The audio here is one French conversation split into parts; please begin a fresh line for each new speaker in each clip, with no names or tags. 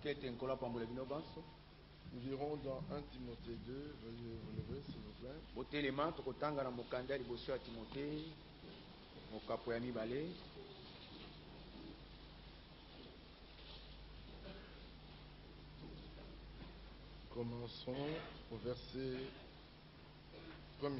Nous lirons dans 1 Timothée 2, veuillez vous lever s'il vous plaît. Commençons au verset 1er.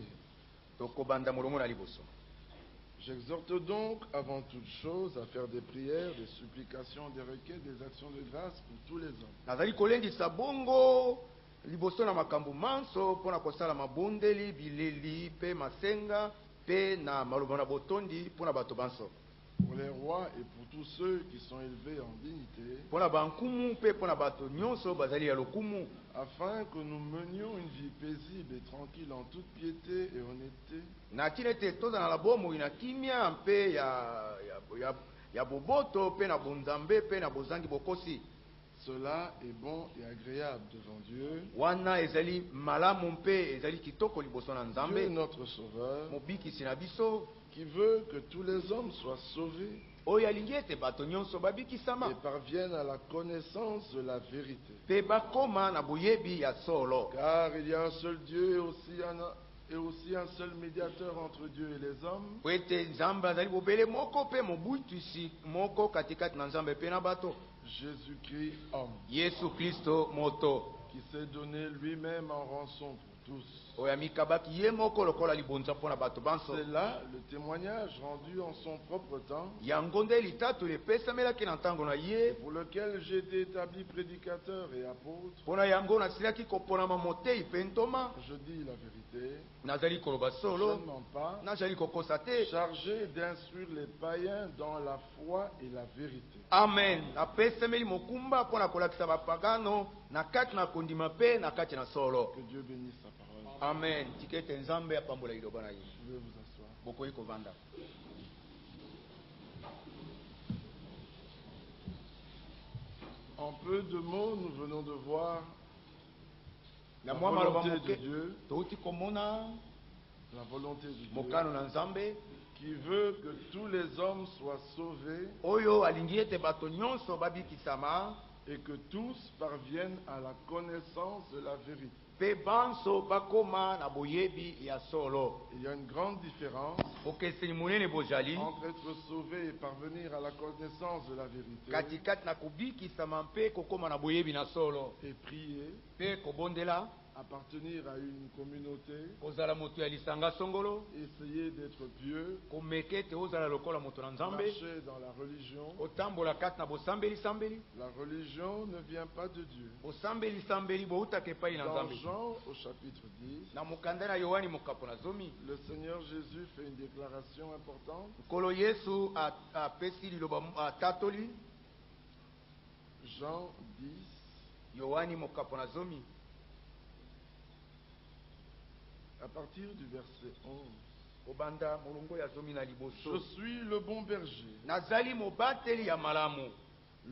J'exhorte donc avant toute chose à faire des prières, des supplications, des requêtes, des actions de grâce pour tous les hommes.
Liboso na makambo manso pona kosala mabondeli bileli pe masenga pe na maloba na botondi pona bato banso.
Pour les rois et pour tous ceux qui sont élevés en dignité,
pona bankumu pe pona bato nyonso bazali ya lokumu,
afin que nous menions une vie paisible et tranquille en toute piété et honnêteté.
Na tinete toza na labomo ina kimia mpe ya boboto pe na bonzambe pe na bozangi bokosi.
Cela est bon et agréable devant Dieu.
Wana ezali malamu mpe ezali kitoko liboso na Nzambe.
Dieu notre Sauveur,
mobikisi na biso,
qui veut que tous les hommes soient sauvés
oyo alingi ete bato nyonso babikisama
et parviennent à la connaissance de la vérité.
Pe bakoma na boyebi ya solo.
Car il y a un seul Dieu et aussi un seul médiateur entre Dieu et les hommes.
Ete Nzambe azali bobele moko pe mobutusi moko katikati na Nzambe pe na bato.
Jésus-Christ homme,
Yesu Kristo moto,
qui s'est donné lui-même en rançon pour tous.
oya mikabaki ye moko lokola libonza pona bato banso.
C'est là le témoignage rendu en son propre temps,
yango nde litatu lepesamelaki na ntango na ye,
pour lequel j'ai été établi prédicateur et apôtre.
pona yango nasilaki koponama motei pe ntoma.
Je dis la vérité,
nazali koloba
je
solo,
ne mens pas,
nazali kokosa te.
chargé d'instruire les païens dans la foi et la vérité.
Amen. Napesameli mokumba pona kolakisa bapagano na kati na kondima pe na kati na solo.
Que Dieu bénisse sa parole.
Amen. Tikete Nzambe apambola liloba na ye.
Vous pouvez vous asseoir.
Bokoyi kovanda.
En peu de mots, nous venons de voir
Na
la
mwa maloba
volonté de
moke
Dieu,
touti komona
la volonté de Dieu,
mokano na Nzambe
qui veut que tous les hommes soient sauvés
oyo alingi ete bato nyonso babikisama
et que tous parviennent à la connaissance de la vérité.
pe banso bakoma na boyebi ya solo.
Il y a une grande différence
Bokeseni monene bozali
entre être sauvé et parvenir à la connaissance de la vérité
katikati na kubikisama mpe kokoma na boyebi na solo
et prier,
pe kobondela
appartenir à une communauté,
kozala moto ya lisanga songolo,
essayer d'être pieux,
komeka ete ozala lokola moto na Nzambe,
marcher dans la religion.
otambola kati na bosambeli-sambeli.
La religion ne vient pas de Dieu.
Bosambeli-sambeli boutaka epai na
Dans
Nzambe.
Jean au chapitre 10,
Na mokanda na Yohani mokapo na zomi,
le Seigneur Jésus fait une déclaration importante.
nkolo Yesu apesi liloba atatoli.
Jean 10,
Yohani mokapo na zomi,
à partir du verset 11.
kobanda molongo ya zomi na
Je
liboso.
suis le bon berger.
Nazali mobateli ya malamu.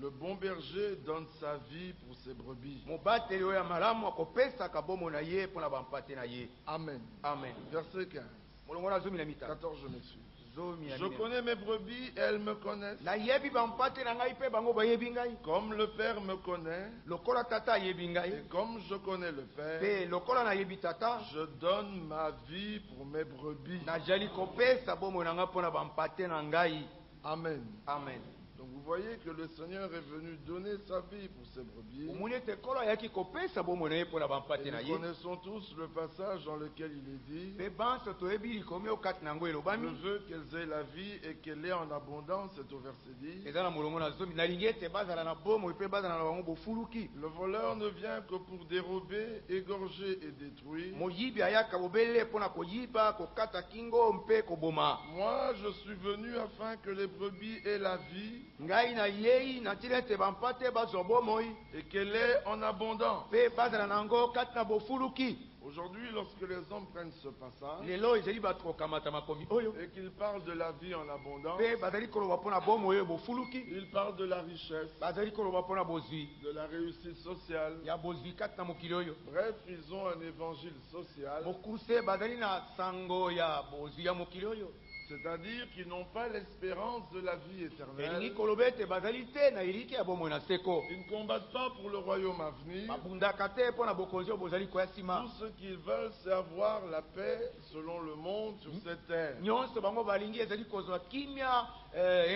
Le bon berger donne sa vie pour ses brebis.
Mobateli oyo ya malamu akopesaka bomo na ye mpo na bampate na ye.
Amen.
Amen.
Verset 15.
Molongo na zomi na mitano.
14, je m'excuse.
Zomi na
Je
minene.
connais mes brebis, elles me connaissent.
Nayebi bampate na ngai mpe bango bayebi ngai.
Comme le Père me connaît,
Lokola tata ayebi
et
ngai,
comme je connais le Père,
mpe lokola nayebi tata,
je donne ma vie pour mes brebis.
nazali kopesa bomo na ngai mpo na bampate na ngai.
Amen.
Amen.
Donc vous voyez que le Seigneur est venu donner sa vie pour ses brebis.
omoni ete nkolo ayaki kopesa bomo na ye mpo na
Et
bampate na
nous
ye.
connaissons tous le passage dans lequel il est dit:
Mpe banso toyebi likomi oyo kati na yango
je
elobami.
veux qu'elles aient la vie et qu'elle ait en abondance. C'est au verset 10.
eza na molongo na zomi, nalingi ete bazala na bomo mpe bazala na bango bofuluki.
Le voleur ne vient que pour dérober, égorger et détruire.
moyibi ayaka bobele mpo na koyiba, kokata kingo mpe koboma.
Moi, je suis venu afin que les brebis aient la vie
ngai nayei natina ete bampate bazwa bomoi
et qu'elle ait en abondance.
mpe bazala na yango kati na bofuluki.
Aujourd'hui, lorsque les hommes prennent ce passage
lelo ezali bato kokamata makomi oyo
et qu'ils parlent de la vie en abondance,
mpe bazali koloba mpo na bomoi oyo bofuluki.
ils parlent de la richesse,
bazali koloba mpo na bozwi
de la réussite sociale.
ya bozwi kati na mokili oyo.
Bref, ils ont un évangile social
mokuse bazali na sango ya bozwi ya mokili oyo.
c'est-à-dire qu'ils n'ont pas l'espérance de la vie éternelle.
elingi koloba ete bazali te na eliki ya bomoi na seko.
Ils ne combattent pas pour le royaume à venir.
babundaka te mpo na bokonzi oyo bozali koya nsima.
Tout ce qu'ils veulent, c'est avoir la paix selon le monde sur cette terre.
nyonso bango balingi ezali kozwa kimia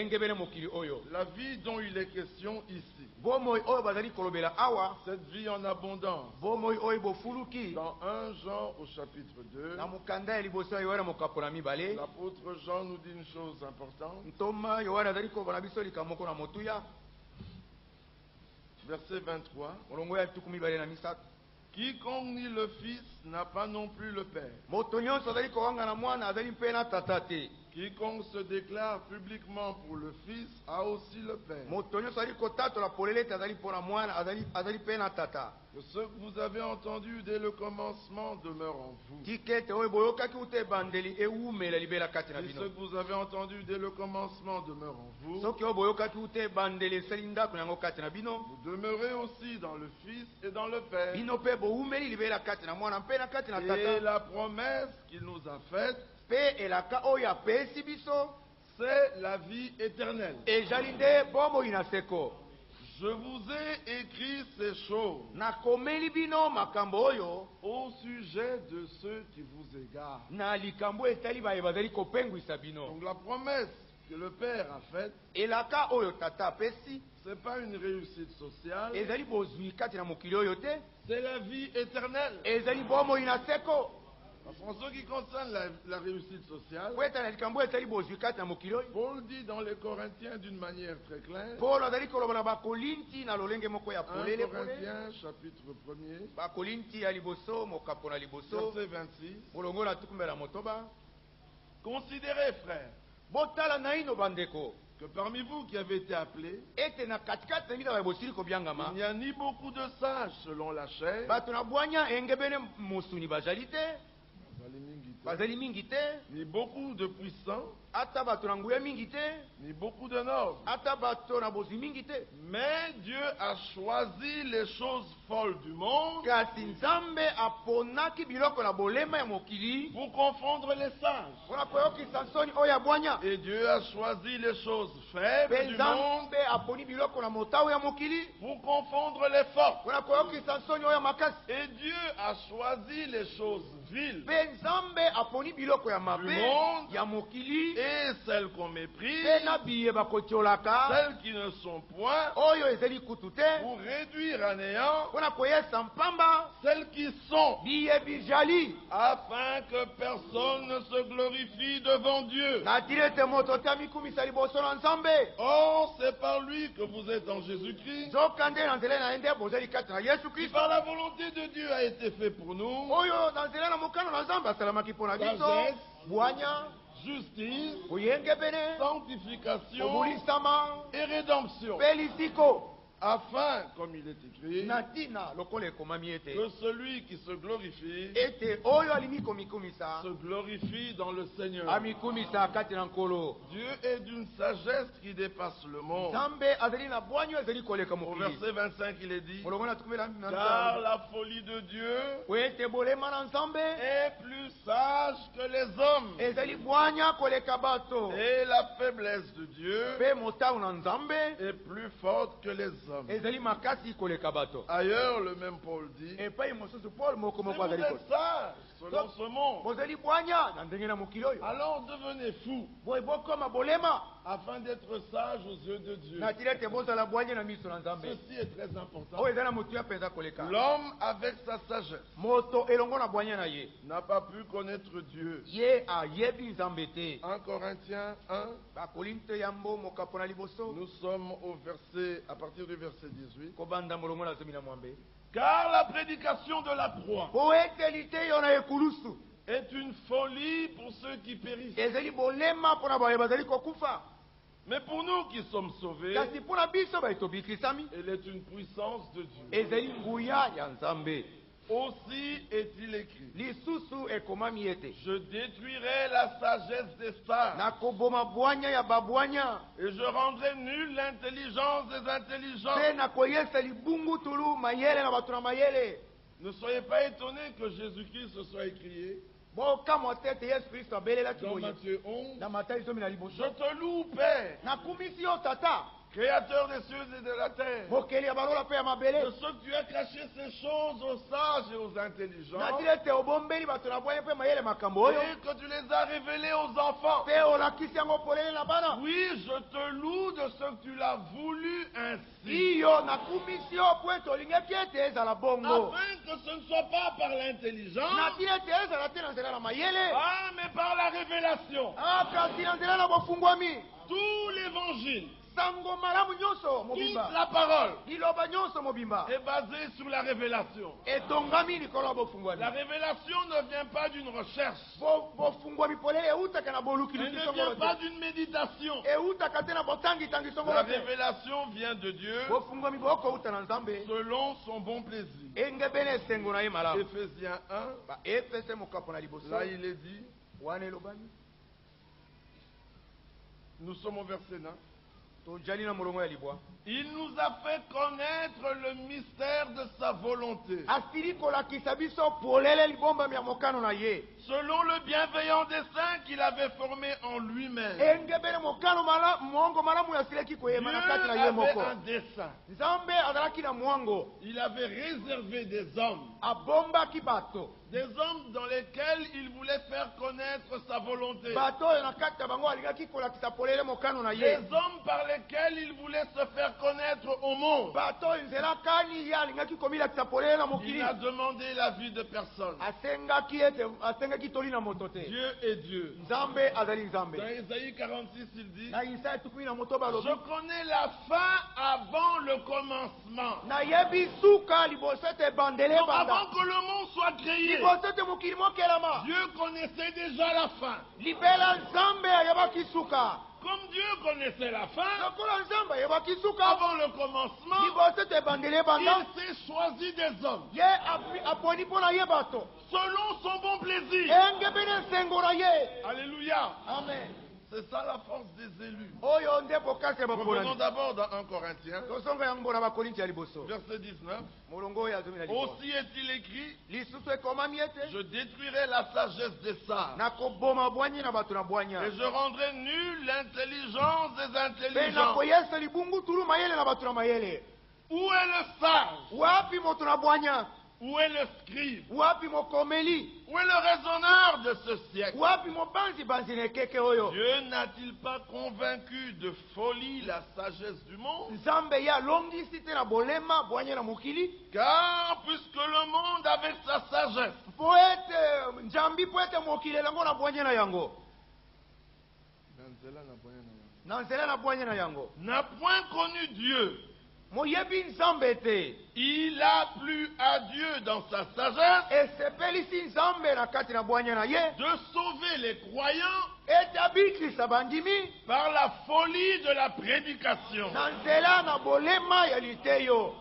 engebele mokili oyo.
La vie dont il est question ici,
bomoi oyo bazali kolobela awa,
cette vie en abondance,
bomoi oyo bofuluki
dans 1 Jean au chapitre 2,
na mokanda ya liboso ya yohana mokapo na mibale.
l'apôtre Jean nous dit une chose importante.
ntoma yohana azali koloba na biso likambo moko na motuya.
Verset 23.
molongo ya tuku mibale na misato.
Quiconque nie le Fils n'a pas non plus le Père.
moto nyonso azali kowanga na mwana azali mpe na tata te.
Quiconque se déclare publiquement pour le Fils a aussi le Père.
moto nyonso azali kotatola polele ete azali mpo na mwana azali mpe na tata.
Que ce que vous avez entendu dès le commencement demeure en vous.
tika ete oyo boyokaki uta ebandeli ewumela libela kati na
Si ce
bino.
que vous avez entendu dès le commencement demeure en vous,
soki oyo boyokaki uta ebandeli esali ndako na yango kati na bino,
vous demeurez aussi dans le Fils et dans le Père.
bino mpe bowumeli libela kati na mwana mpe na kati na
Et
tata.
la promesse qu'il nous a faite,
mpe elaka oyo apesi biso
c'est la vie éternelle.
ezali nde bomoi na seko.
Je vous ai écrit ces choses
nakomeli bino makambo oyo
au sujet de ceux qui vous égarent.
na likambo etali baye bazali kopengwisa bino.
Donc la promesse que le Père a faite,
elaka oyo tata apesi
c'est pas une réussite sociale,
ezali bozwi kati na mokili oyo te,
c'est la vie éternelle.
ezali bomoi na seko.
Parce qu'en ce qui concerne la réussite sociale,
po eta na likambo etali bozwi kati na mokili oyo,
Paul dit dans les Corinthiens d'une manière très claire,
paulo azali koloba na bakolinti na lolenge moko ya
1
polele polele.
Corinthiens chapitre 1er,
bakolinti ya liboso mokapo na liboso
verset 26,
molongo na tukumbela motoba.
considérez frères,
botala na ino bandeko
que parmi vous qui avez été appelés,
ete na katikati na bino baye bosili
il
kobiangama
n'y a ni beaucoup de sages selon la chair,
bato na bwanya engebene mosuni bazali te, bazali mingi te,
ni beaucoup de puissants,
ata bato na nguya mingi te,
ni beaucoup de nobles.
ata bato na bozwi mingi te.
Mais Dieu a choisi les choses folles du monde
kasi nzambe aponaki biloko na bolema ya mokili
pour confondre les sages.
mpona koyokisa nsoni oyo ya bwanya.
Et Dieu a choisi les choses faibles
mpe
du monde
nzambe aponi biloko na motawu ya mokili
pour confondre les forts.
mpona koyokisa nsoni oyo ya makasi.
Et Dieu a choisi les choses viles
mpe nzambe aponi biloko ya mabe
monde
ya mokili
et celles qu'on méprise,
mpe na biye bakotiolaka
celles qui ne sont point,
oyo ezali kutu te
pour réduire à néant
mpona koyesa mpamba
celles qui sont,
biye bijali,
afin que personne ne se glorifie devant Dieu.
na tili ete moto te amikumisa liboso na nzambe.
Or, c'est par lui que vous êtes en Jésus-Christ,
nzoka nde na nzela na ye nde bozali kati na yesu
qui
kristo
par la volonté de Dieu a été fait pour nous,
oyo na nzela na mokano na nzambe asalamaki mpo na biso.
Sagesse.
bwanya,
justice,
boyengebene,
sanctification
kobulisama,
et rédemption,
mpe lisiko,
afin, comme il est écrit,
na ntina lokola ekomami ete
que celui qui se glorifie
ete oyo alingi komikumisa
se glorifie dans le Seigneur.
amikumisa kati na nkolo.
Dieu est d'une sagesse qui dépasse le monde.
nzambe azali na bwanyo ezali koleka
Au
mokili.
verset 25, il est dit,
molongo na tukumela na
car
nzambe
la folie de Dieu
po ete bolema na nzambe
est plus sage que les hommes,
ezali bwanya koleka bato,
et la faiblesse de Dieu
mpe motawu na nzambe
est plus forte que les hommes.
ezali makasi koleka bato.
Ailleurs, le même Paul dit,
epai mosusu paul moko
si
moko
vous
azali
êtes sages selon ce monde,
bozali bwanya na ndenge na mokili oyo,
alors devenez fous,
boye bokoma bolema
afin d'être sages aux yeux de Dieu.
na tili ete bozala bwanya na miso na nzambe.
Ceci est très important.
oyo eza na motuya mpenza koleka.
L'homme, avec sa sagesse,
moto elongo na bwanya na ye,
n'a pas pu connaître Dieu.
ye ayebi nzambe te.
1 Corinthiens 1,
bakolinto yambo mokapo na liboso
nous sommes au verset, à partir du verset 18.
kobanda molongo na zomi na mwambe.
Car la prédication de la croix
po eteli te yo na ekulusu
est une folie pour ceux qui périssent.
ezali bolema mpo na baye bazali kokufa,
Mais pour nous qui sommes sauvés,
kasi mpo na biso baye tobikisami
elle est une puissance de Dieu.
ezali nguya ya nzambe.
Aussi est-il écrit,
lisusu ekomami ete
je détruirai la sagesse des sages
nakoboma bwanya ya babwanya
et je rendrai nulle l'intelligence des intelligents.
mpe nakoyesa libungutulu mayele na bato na mayele.
Ne soyez pas étonnés que Jésus-Christ se soit écrié,
bokamwa tete Yesu Kristo abelelaki
Dans
boye
Matthieu 11,
na Matayo 10
je te loue, Père,
nakumisi yo tata
Créateur des cieux et de la terre,
mokeli ya balola mpe ya
de
mabele
ce que tu as caché ces choses aux sages et aux intelligents,
natili ete obombeli bato na bwanya mpe mayele makambo oyo
et que tu les as révélées aux enfants.
mpe olakisi yango polele na bana
Oui, je te loue de ce que tu l'as voulu ainsi,
iyo nakumisi yo po ete olingaki ete ezala bongo
afin que ce ne soit pas par l'intelligence,
natili ete ezala te na nzela na mayele
mais par la révélation.
kasi na nzela na bofungwami
Tout l'évangile,
sango malamu nyonso
toute
mobimba
la parole
liloba nyonso mobimba
est basée sur la révélation.
etongami likolo ya bofungwami
La révélation ne vient pas d'une recherche,
bofungwami polele eutaka na
elle
bolukiluki
ne
songolo
vient pas
te
d'une méditation.
eutaka te na botangitangi
La
songolo te
révélation vient de Dieu
bofungwami bokouta na nzambe
selon son bon plaisir.
engebene esengo na ye malamu
Éphésiens 1,
baefese mokapo na liboso
là il est dit,
wana elobami
nous sommes au verset 9.
tojali na molongo ya libwa
Il nous a fait connaître le mystère de sa volonté,
asili kolakisa biso polele libombami ya mokano na ye
selon le bienveillant dessein qu'il avait formé en lui-même.
engebene mokano mongo malamu yasileki
Dieu
koyema na kati na ye moko
avait un dessein.
nzambe azalaki na mwango
Il avait réservé des hommes
abombaki bato
dans lesquels il voulait faire connaître sa volonté.
bato oyo na kati na bango alingaki kolakisa polele mokano na
Des
ye
hommes par lesquels il voulait se faire connaître au monde.
bato oyo nzela kani ye alingaki komilakisa polele na
Il
mokili
n'a demandé la vie de personne.
asengaki toli na moto te
Dieu est Dieu.
nzambe azali nzambe
Dans Isaïe 46, il dit,
na isaya tukumi na moto balobi
je connais la fin avant le commencement.
nayebi suka liboso ete ebandele
Donc,
banda
avant que le monde soit créé,
liboso ete mokili mokelama
Dieu connaissait déjà la fin.
libela nzambe ayebaki suka
Comme Dieu connaissait la fin,
lokola nzambe ayebaki suka
avant le commencement,
liboso ete ebandele banda
il s'est choisi des hommes
ye aponi mpo na ye bato
selon son bon plaisir.
engebene nsengo na ye
Alléluia.
amen
C'est ça la force des élus.
oyo nde bokasi ya
Revenons
baponani
d'abord dans 1 Corinthiens,
tosonga yango na bakorinti ya liboso
verset 19.
molongo oyo azomi na liboso
Aussi est-il écrit,
lisusu ekomami ete
je détruirai la sagesse des sages
nakoboma bwanyi na bato na bwanya
et je rendrai nulle l'intelligence des
mpe
intelligents.
nakoyesa libungu tulu mayele na bato na mayele
Où est le sage?
wapi moto na bwanya
Où est le scribe?
wapi mokomeli
Où est le raisonneur de ce siècle?
wapi mobanzi na ekeke oyo
Dieu n'a-t-il pas convaincu de folie la sagesse du monde?
nzambe ye alongisi te na bolema bwanya na mokili
Car puisque le monde avec sa sagesse
mpo ete njambi mpo ete mokili elango na bwanya na yango na nzela na bwanya na yango
n'a point connu Dieu,
moyebi nzambe te
il a plu à Dieu dans sa sagesse
esepelisi nzambe na kati na bwanya na ye
de sauver les croyants
ete abikisa bandimi
par la folie de la prédication.
na nzela na bolema ya liteyo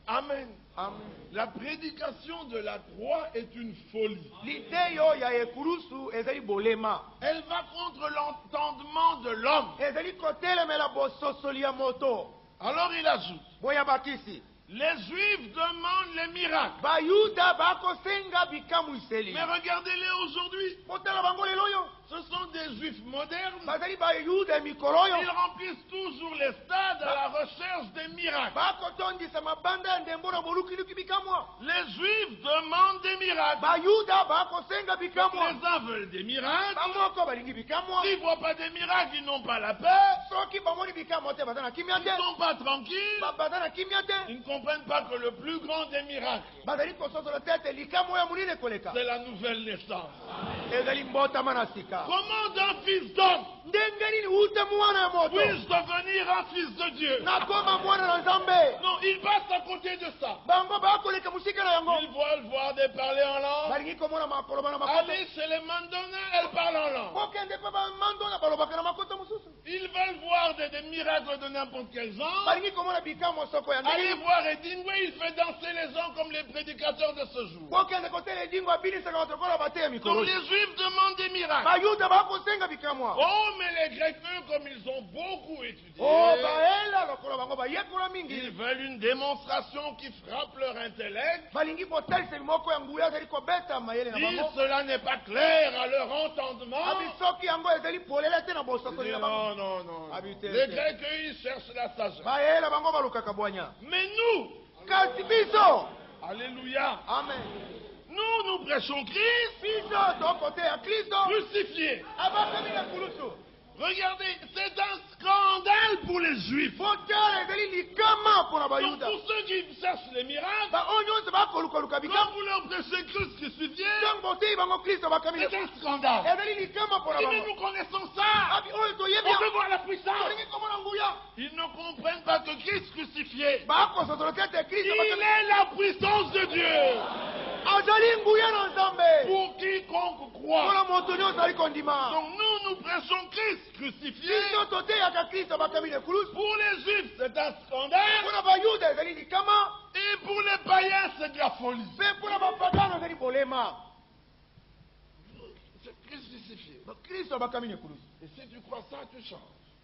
Amen.
amen
La prédication de la croix est une folie.
liteyo ya ekulusu ezali bolema
Elle va contre l'entendement de l'homme.
ezali kotelemela bososoli ya moto
Alors il ajoute,
boya bakisi
les Juifs demandent les miracles.
bayuda bakosenga bikamwiseli
Mais regardez-les aujourd'hui.
motala bango lelo oyo
Ce sont des Juifs modernes.
bazali bayuda mikolo oyo
Ils remplissent toujours les stades à la recherche des miracles.
bakotondisa mabanda ya ndembo na bolukiluki bikamwa
Les Juifs demandent des miracles.
bayuda bakosenga bikamwa
Les uns veulent des miracles.
bamoko balingi bikamwa
S'ils ne voient pas des miracles, ils n'ont pas la paix.
soki bamoni bikamwa te baza na kimia
Ils
te
ne sont pas tranquilles.
baza na kimia te
Ils ne comprennent pas que le plus grand des miracles,
bazali kososola te ete likamwa ya monene koleka
c'est la nouvelle naissance.
ezali mbotama na sika
Comment d'un fils d'homme
ndenge nini ute mwana ya moto
puisse devenir un fils de Dieu?
nakoma mwana na nzambe
Non, ils passent à côté de ça.
bango bakoleka mosika na yango
Ils veulent voir des parler en langue.
balingi komona makoloba na makoto
Allez chez les mandonins, elles parlent en langue.
kokende mpe bamandona balobaka na makoto mosusu
Ils veulent voir des miracles de n'importe quel genre.
balingi komona bikamwa soko ya
Allez
ndenge
voir Edingwe, il fait danser les gens comme les prédicateurs de ce jour.
bokende kotela edingo abilisaka bato lokola bateya
Donc
mikolo
les Juifs demandent des miracles.
bayuda bakosenga bikamwa
Oh, mais les Grecs, eux, comme ils ont beaucoup étudié,
o baela lokola bango bayekola
ils
mingi
veulent une démonstration qui frappe leur intellect.
balingi kotalisa moko ya nguya ezali kobeta mayele na
Si
bango
cela n'est pas clair à leur entendement,
abi soki yango ezali polela te na
ils
bosokoli
disent
na bango
non, non, non.
Habitez.
Les Grecs, eux, ils cherchent la sagesse.
bayela bango balukaka bwanya
Mais nous,
kasi biso
alléluia,
amen
nous prêchons Christ
biso tokoteya kristo
crucifié.
abakami na kulusu
Regardez, c'est un scandale pour les Juifs.
botala ezali likama mpona
Donc
bayuda
pour ceux qui cherchent les miracles,
baoyo nyonso bakolukaluka
quand
bikamwa
vous leur prêchez Christ crucifié,
ntango boteyi bango kristo bakami na
c'est un scandale.
ezali likama mpona
Et mais
bango
nous connaissons ça.
abi oyo toyebi
On veut voir la puissance.
tolingi komona nguya
Ils ne comprennent pas que Christ crucifié,
bakosotolo te ete kristo
il est la puissance de Dieu
azali nguya na nzambe
pour quiconque croit.
mpona moto nyonso ali kondima
Donc nous prêchons Christ crucifié.
biso toteyaka kristo bakami na ekulusu
Pour les Juifs, c'est un scandale.
mpona bayuda ezali likama
Et pour les païens, c'est de la folie.
mpe mpona bapagano ezali bolema
C'est Christ crucifié.
bakristo bakami na ekulusu
Et si tu crois ça, tu changes.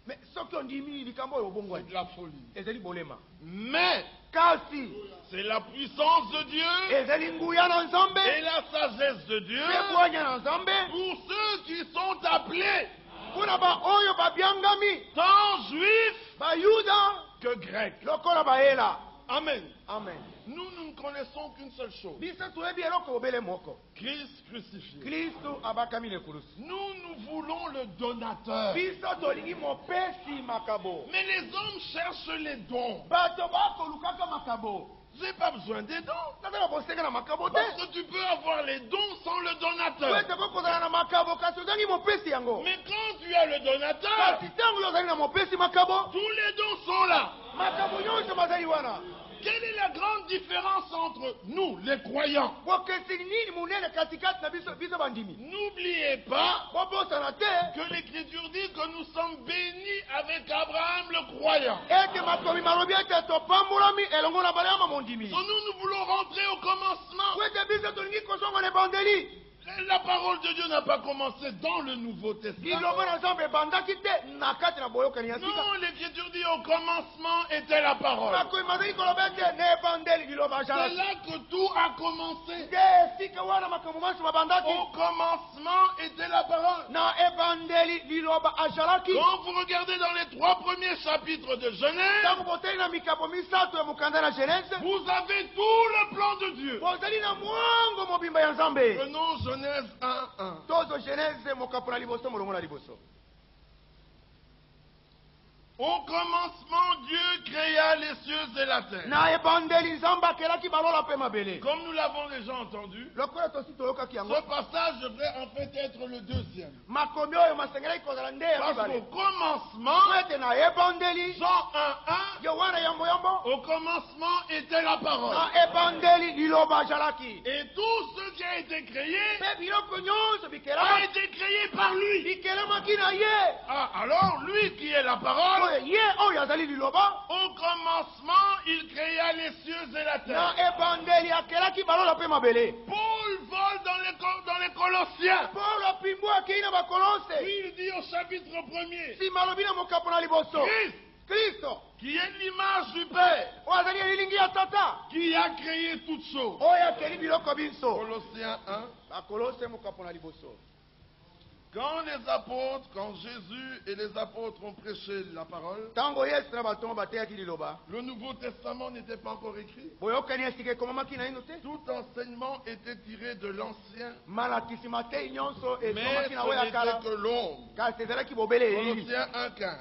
me soki ondimi likambo oyo
C'est
obongwani
de la folie.
ezali bolema
Mais
kasi
c'est la puissance de Dieu
ezali nguya na nzambe
et la sagesse de Dieu
mpe bwanya na nzambe
pour ceux qui sont appelés
mpona baoyo babyangami
tant juifs
bayuda
que grecs.
lokola bayela
Amen.
amen
Nous ne connaissons qu'une seule chose.
biso toyebi eloko obele moko
Christ crucifié.
kristo abakami na ekulusu
Nous voulons le donateur.
biso tolingi mopesi makabo
Mais les hommes cherchent les dons.
bato bakolukaka makabo
Je n'ai pas besoin des dons.
nazala kosenga na makabo te
Parce que tu peux avoir les dons sans le
po
donateur.
ete kokozala na makabo kasi ozangi mopesi yango
Mais quand tu as le donateur,
kasi ntango yo ozali na mopesi makabo
tous les dons sont là.
makabo nyonso bazali wana
Quelle est la grande différence entre nous, les croyants?
bokesi nini monene katikati na biso bandimi
N'oubliez pas
bobosana te
que l'Écriture dit que nous sommes bénis avec Abraham le croyant.
ete makomi malobi ete topambolami elongo na balama mondimi
Donc nous voulons rentrer au commencement.
po ete biso tolingi kozonga na ebandeli
La parole de Dieu n'a pas commencé dans le Nouveau Testament.
liloba na nzambe ebandaki te na kati na boyokani ya sika
Non, l'Écriture dit au commencement était la parole.
makomi mazali koloba ete na ebandeli liloba
C'est
azalaki
là que tout a commencé.
nde esika wana makambo manso babandaki
Au commencement était la parole.
na ebandeli liloba azalaki
Quand vous regardez dans les 3 premiers chapitres de Genèse,
ntango boteli na mikapo misato ya mokanda na genese
vous avez tout le plan de Dieu.
bozali na mwango mobimba ya nzambe
Prenons Genèse 1:1.
tozo genese mokapo na liboso molongo na liboso
Au commencement, Dieu créa les cieux et la terre.
na ebandeli nzambe akelaki balola mpe mabele
Comme nous l'avons déjà entendu,
lokola tosi toyokaki yango
ce passage devrait en fait être le deuxième.
makomi oyo masengelaki kozala nde ya
Parce
mibale
qu'au commencement,
po ete na ebandeli
Jean 1:1,
yo wana yamboyambo
au commencement était la parole.
na ebandeli liloba azalaki
Et tout ce qui a été créé
mpe biloko nyonso
a
bikelama
été créé par lui.
bikelamaki na ye
Ah, alors, lui qui est la parole,
oyo ye oyo azali liloba
au commencement, il créa les cieux et la
na
terre.
ebandeli akelaki balola mpe mabele
Paul vole dans les Colossiens.
paulo apimbu akei na bakolose
Puis il dit au chapitre 1er,
nsima alobi na mokapo na liboso
Christ,
kristo
qui est l'image du Père,
oyo azali elilingi ya tata
qui a créé toutes choses.
oyo akeli biloko biso
Colossiens 1.
bakolose mokapo na liboso
Quand Jésus et les apôtres ont prêché la parole,
ntango yesu na batongo bateyaki liloba
le Nouveau Testament n'était pas encore écrit.
boyokani esika ekomamaki na ino te
Tout enseignement était tiré de l'Ancien,
malakisi matei nyonso
mais
ezomaki na oyo
ce
ya kala
n'était que l'ombre.
kasi ezalaki bobele elili
Colossiens 1,15.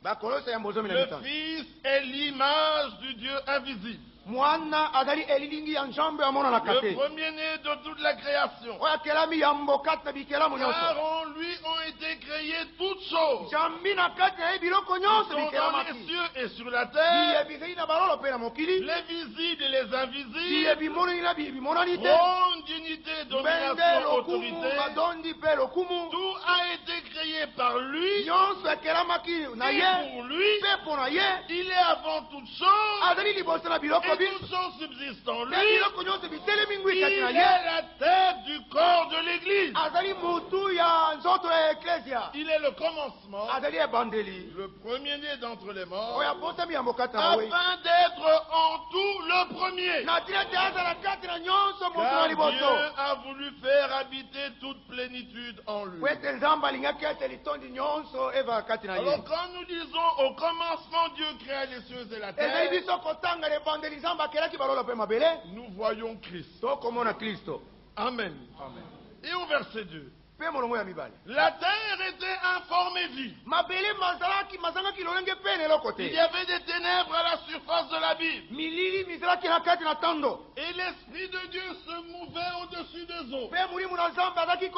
bakolose ya mbozomi na
Le
mitano
Fils est l'image du Dieu invisible,
mwana azali elilingi ya nzambe amonanaka
le
te
premier-né de toute la création.
oyo akelami yambo kati na bikelamu
Car
nyonso
en lui ont été créées toutes choses,
jambi na kati na ye biloko
qui
nyonso
sont dans les
bikelamaki
cieux et sur la terre,
biyebi ezali na balolo mpe na mokili
les visibles et les invisibles,
biyebi bimonani na bimonani te
trône, dignité,
mbende
domination,
lokumu
autorité.
badondi mpe lokumu
Tout a été créé créé par lui,
nyonso ekelamaki na
et
ye
pour lui,
mpe mpo na ye
il est avant toute chose,
azali liboso na biloko
et
biso
toutes choses subsistent en
mpe
lui.
biloko nyonso bitelemi ngwi
Il
kati na
est
ye
la tête du corps de l'Église.
azali mutu ya nzoto ya eklesia
Il est le commencement,
azali ebandeli
le premier-né d'entre les morts,
oyo abosami ya mokati na we
afin d'être en tout le premier.
na tina ete azala kati na nyonso moto na
Car Dieu
liboso
a voulu faire habiter toute plénitude en lui.
po ete nzambe alingaki ete litondi nyonso evaka kati na ye
Alors quand nous disons au commencement Dieu créa les cieux et la
ezali
terre,
biso kotanga na ebandeli nzambe akelaki balola mpe mabele
nous voyons Christ.
tokomona kristo
Amen.
amen
Et au verset 2,
mpe molongo ya mibale
la terre était informe et vide.
mabele mazangaki lolenge mpe na eloko
Il y
te
avait des ténèbres à la surface de l'abîme.
milili mizalaki na kati na tando
Et l'Esprit de Dieu se mouvait au-dessus des eaux.
mpe molimo na nzambe azalaki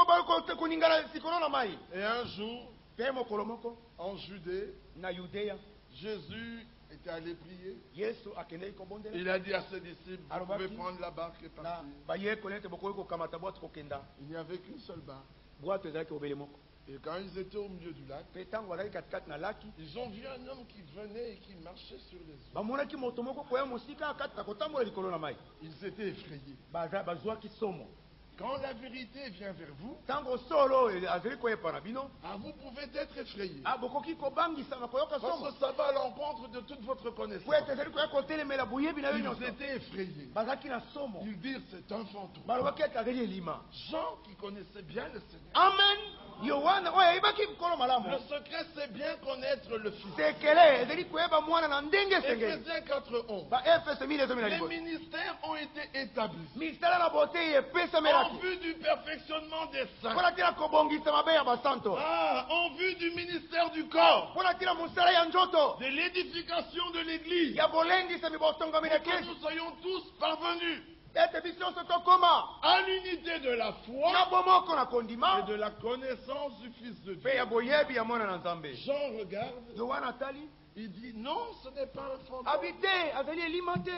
koningana sikolo na mai
Et un jour,
mpe mokolo moko
en Judée,
na yudeya
Jésus était allé prier.
yesu akendeki kobondela
Il a dit à ses disciples, vous
Alors,
pouvez
Baptiste,
prendre la barque et
na
partir.
bayekoli ete bokoki kokamata bwato kokenda
Il n'y avait qu'une seule barque.
bwato ezalaki obele moko
Et quand ils étaient au milieu du lac,
mpe ntango bazalaki katikati na laki
ils ont vu un homme qui venait et qui marchait sur les eaux.
bamonaki moto moko koya mosika kati na kotambola likolo na mai
Ils étaient effrayés.
bazwaki somo
Quand la vérité vient vers vous,
ntango solo azali koyepa na bino
vous pouvez être effrayés.
bokoki kobangisama koyoka
Parce
somo
que ça va à l'encontre de toute votre connaissance.
po ete ezali koya kotelemela boyebi na yo
Ils
nyonso
étaient effrayés.
bazalaki na somo
Ils dirent c'est un fantôme.
balobaki ete azali elima
Jean qui connaissait bien le Seigneur.
amen yohana oyo ayebaki nkolo malamu
Le secret c'est bien connaître le Fils.
sekele ezali koyeba mwana na ndenge esengeli
Éphésiens 4:11.
baefeso 1:12
Les ministères ont été établis
misala na boteyi
en
epesamelaki
vue du perfectionnement des saints.
mpona tina kobongisa mabe ya basanto
En vue du ministère du corps,
mpona tina mosala ya nzoto
de l'édification de l'Église,
ya bolendisami bosongami na
que
kristu
nous soyons tous parvenus
ete biso nyonso tokóma
à l'unité de la
na
foi
bomoko na
et
kondima
de la connaissance du Fils de
mpe
Dieu.
ya boyebi ya mwana na nzambe
Jean regarde,
yohana atali
il dit non, ce n'est pas un fantôme,
abi te azali elima te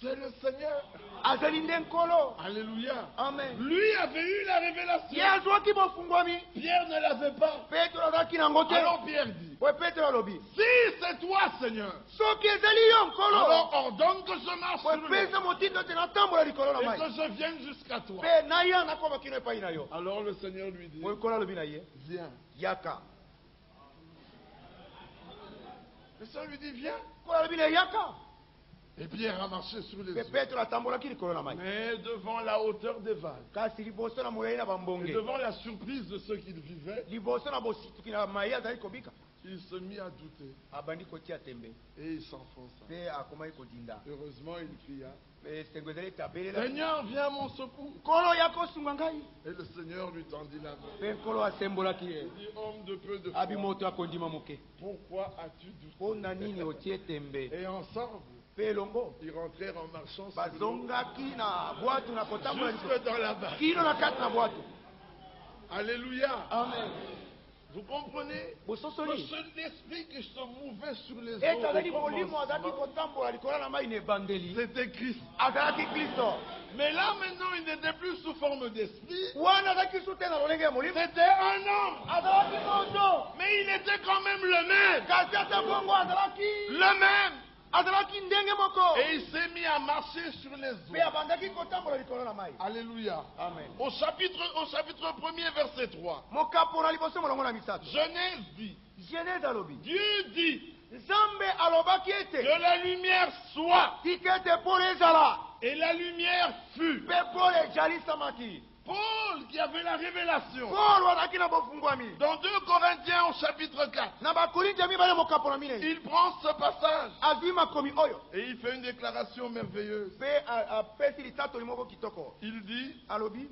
c'est le Seigneur.
azali nde nkolo
Alléluia.
amen
Lui avait eu la
ye
révélation.
azwaki bofungwami
Pierre ne l'avait pas.
petro azalaki nango te
Alors Pierre dit,
oyo petro alobi
si c'est toi, Seigneur,
soki ezali yo nkolo
alors ordonne que je marche sur l'eau
opesa motindo ete natambola likolo na
et
mai
que je vienne jusqu'à toi.
mpe naya nakoma kino epai na yo
Alors le Seigneur lui dit,
oyo nkolo alobi na ye
viens.
yaka
Le Seigneur lui dit, viens.
nkolo alobi na ye yaka
Et Pierre a marché sur les
mpe
eaux.
petro atambolaki likolo na mai
Mais devant la hauteur des vagues
kasi liboso na moyei na
et
bambonge
devant la surprise de ceux qui le vivaient,
liboso na bosituki na mai azali kobika
il se mit à douter
abandi kotia tembe
et il s'enfonça.
mpe akomaki kodinda
Heureusement, il cria,
mpe sengo ezali ete abelela
Seigneur, viens à mon secours.
nkolo ya kosunga ngai
Et le Seigneur lui tendit la main.
mpe nkolo asembolaki ye
Il dit, homme de peu de
abi
foi,
moto akondima moke
pourquoi as-tu
mpo na
douté?
nini otie tembe
Et ensemble,
mpe elongo
ils rentrèrent en marchant sur l'eau
bazongaki na bwato na kotambola
jusque dans la barque.
kino na kati na bwato
Alléluia.
amen
Vous comprenez?
bososoli
C'est l'esprit qui se mouvait sur les
ete azali
eaux. au
molimo azalaki
commencement.
kotambola likolo na mai na ebandeli
C'était Christ.
azalaki kristo
Mais là maintenant, il n'était plus sous forme d'esprit.
wana azalaki su te na lolenge ya molimo
C'était un homme.
azalaki moto
Mais il était quand même le même.
kasi ata bongo azalaki
Le même.
azalaki ndenge moko
Et il s'est mis à marcher sur les
mpe
eaux.
abandaki kotambola likolo na mai
Alléluia.
amen
Au chapitre 1er, verset 3.
mokapo na liboso molongo na misato
Genèse dit,
genese alobi
Dieu dit
nzambe alobaki
que
ete
la lumière soit.
tika ete pole ezala
Et la lumière fut.
mpe pole ejalisamaki
Paul qui avait la révélation.
polo azalaki na bofungwami
Dans 2 Corinthiens au chapitre 4,
na bakorintia mibale mokapo na minei
il prend ce passage
azwi makomi oyo
et il fait une déclaration merveilleuse.
mpe apesi litatoli moko kitoko
Il dit,
alobi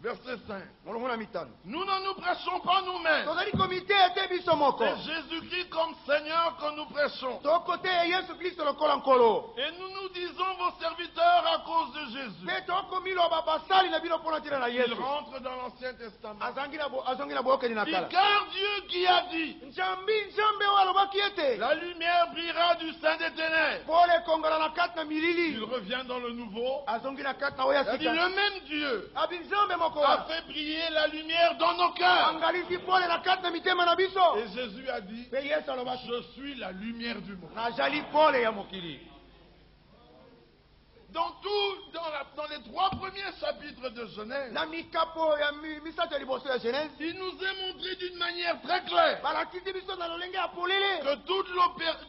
verset 5,
molongo na mitano
nous ne nous prêchons pas nous-mêmes.
tozali komi te ete biso moko
C'est Jésus-Christ comme Seigneur Seigneur que nous prêchons.
tokote yesu kristo lokola nkolo
Et nous nous disons vos serviteurs à cause de Jésus.
mpe tokomiloba basali na bino mpo na ntina na
Il
yesu
rentre dans l'Ancien Testament.
azongi na boyokeli na kala
Car Dieu qui a dit,
nzambe oyo alobaki ete
la lumière brillera du sein des ténèbres.
pole ekongola na kati na
Il
milili
revient dans le nouveau.
azongi na kati na oyo ya
Il a dit,
sika
le même Dieu
abi nzambe moko
a
wana
fait briller la lumière dans nos cœurs.
angalisi pole na kati na mitema na biso
Et Jésus a dit,
mpe yesu alobaki
je suis la lumière du monde.
nazali pole ya mokili
Dans les 3 premiers chapitres de Genèse,
na mikapo ya misato ya liboso ya genèse
il nous est montré d'une manière très claire
balakisi biso na lolenge ya polele
que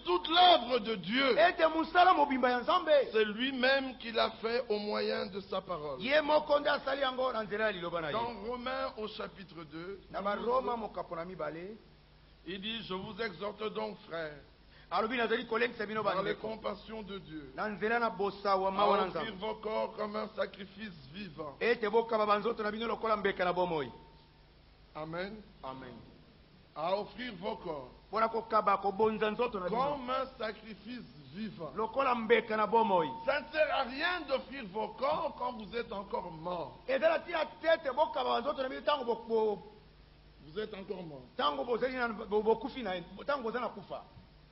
toute l'œuvre de Dieu,
ete mosala mobimba ya nzambe
c'est lui-même qui l'a fait au moyen de sa parole.
ye moko nde asali yango na nzela ya liloba na ye
Dans Romains au chapitre 2,
na baroma mokapo na mibale
il dit, je vous exhorte donc, frères,
alobi nazali kolengisa bino
par les
bandeko
compassions de Dieu,
na nzela na bosawa
à
mawa na
offrir
nzambe
vos corps comme un sacrifice vivant.
ete bokaba banzoto na bino lokola mbeka na bomoi
Amen.
amen
À offrir vos corps
mpona kokaba kobonza nzoto na bino
comme un sacrifice vivant.
lokola mbeka na bomoi
Ça ne sert à rien d'offrir vos corps quand vous êtes encore mort.
ezala tina te ete bokaba banzoto na bino ntango
Vous êtes encore mort.
ntango bozali bokufi na ntango boza na kufa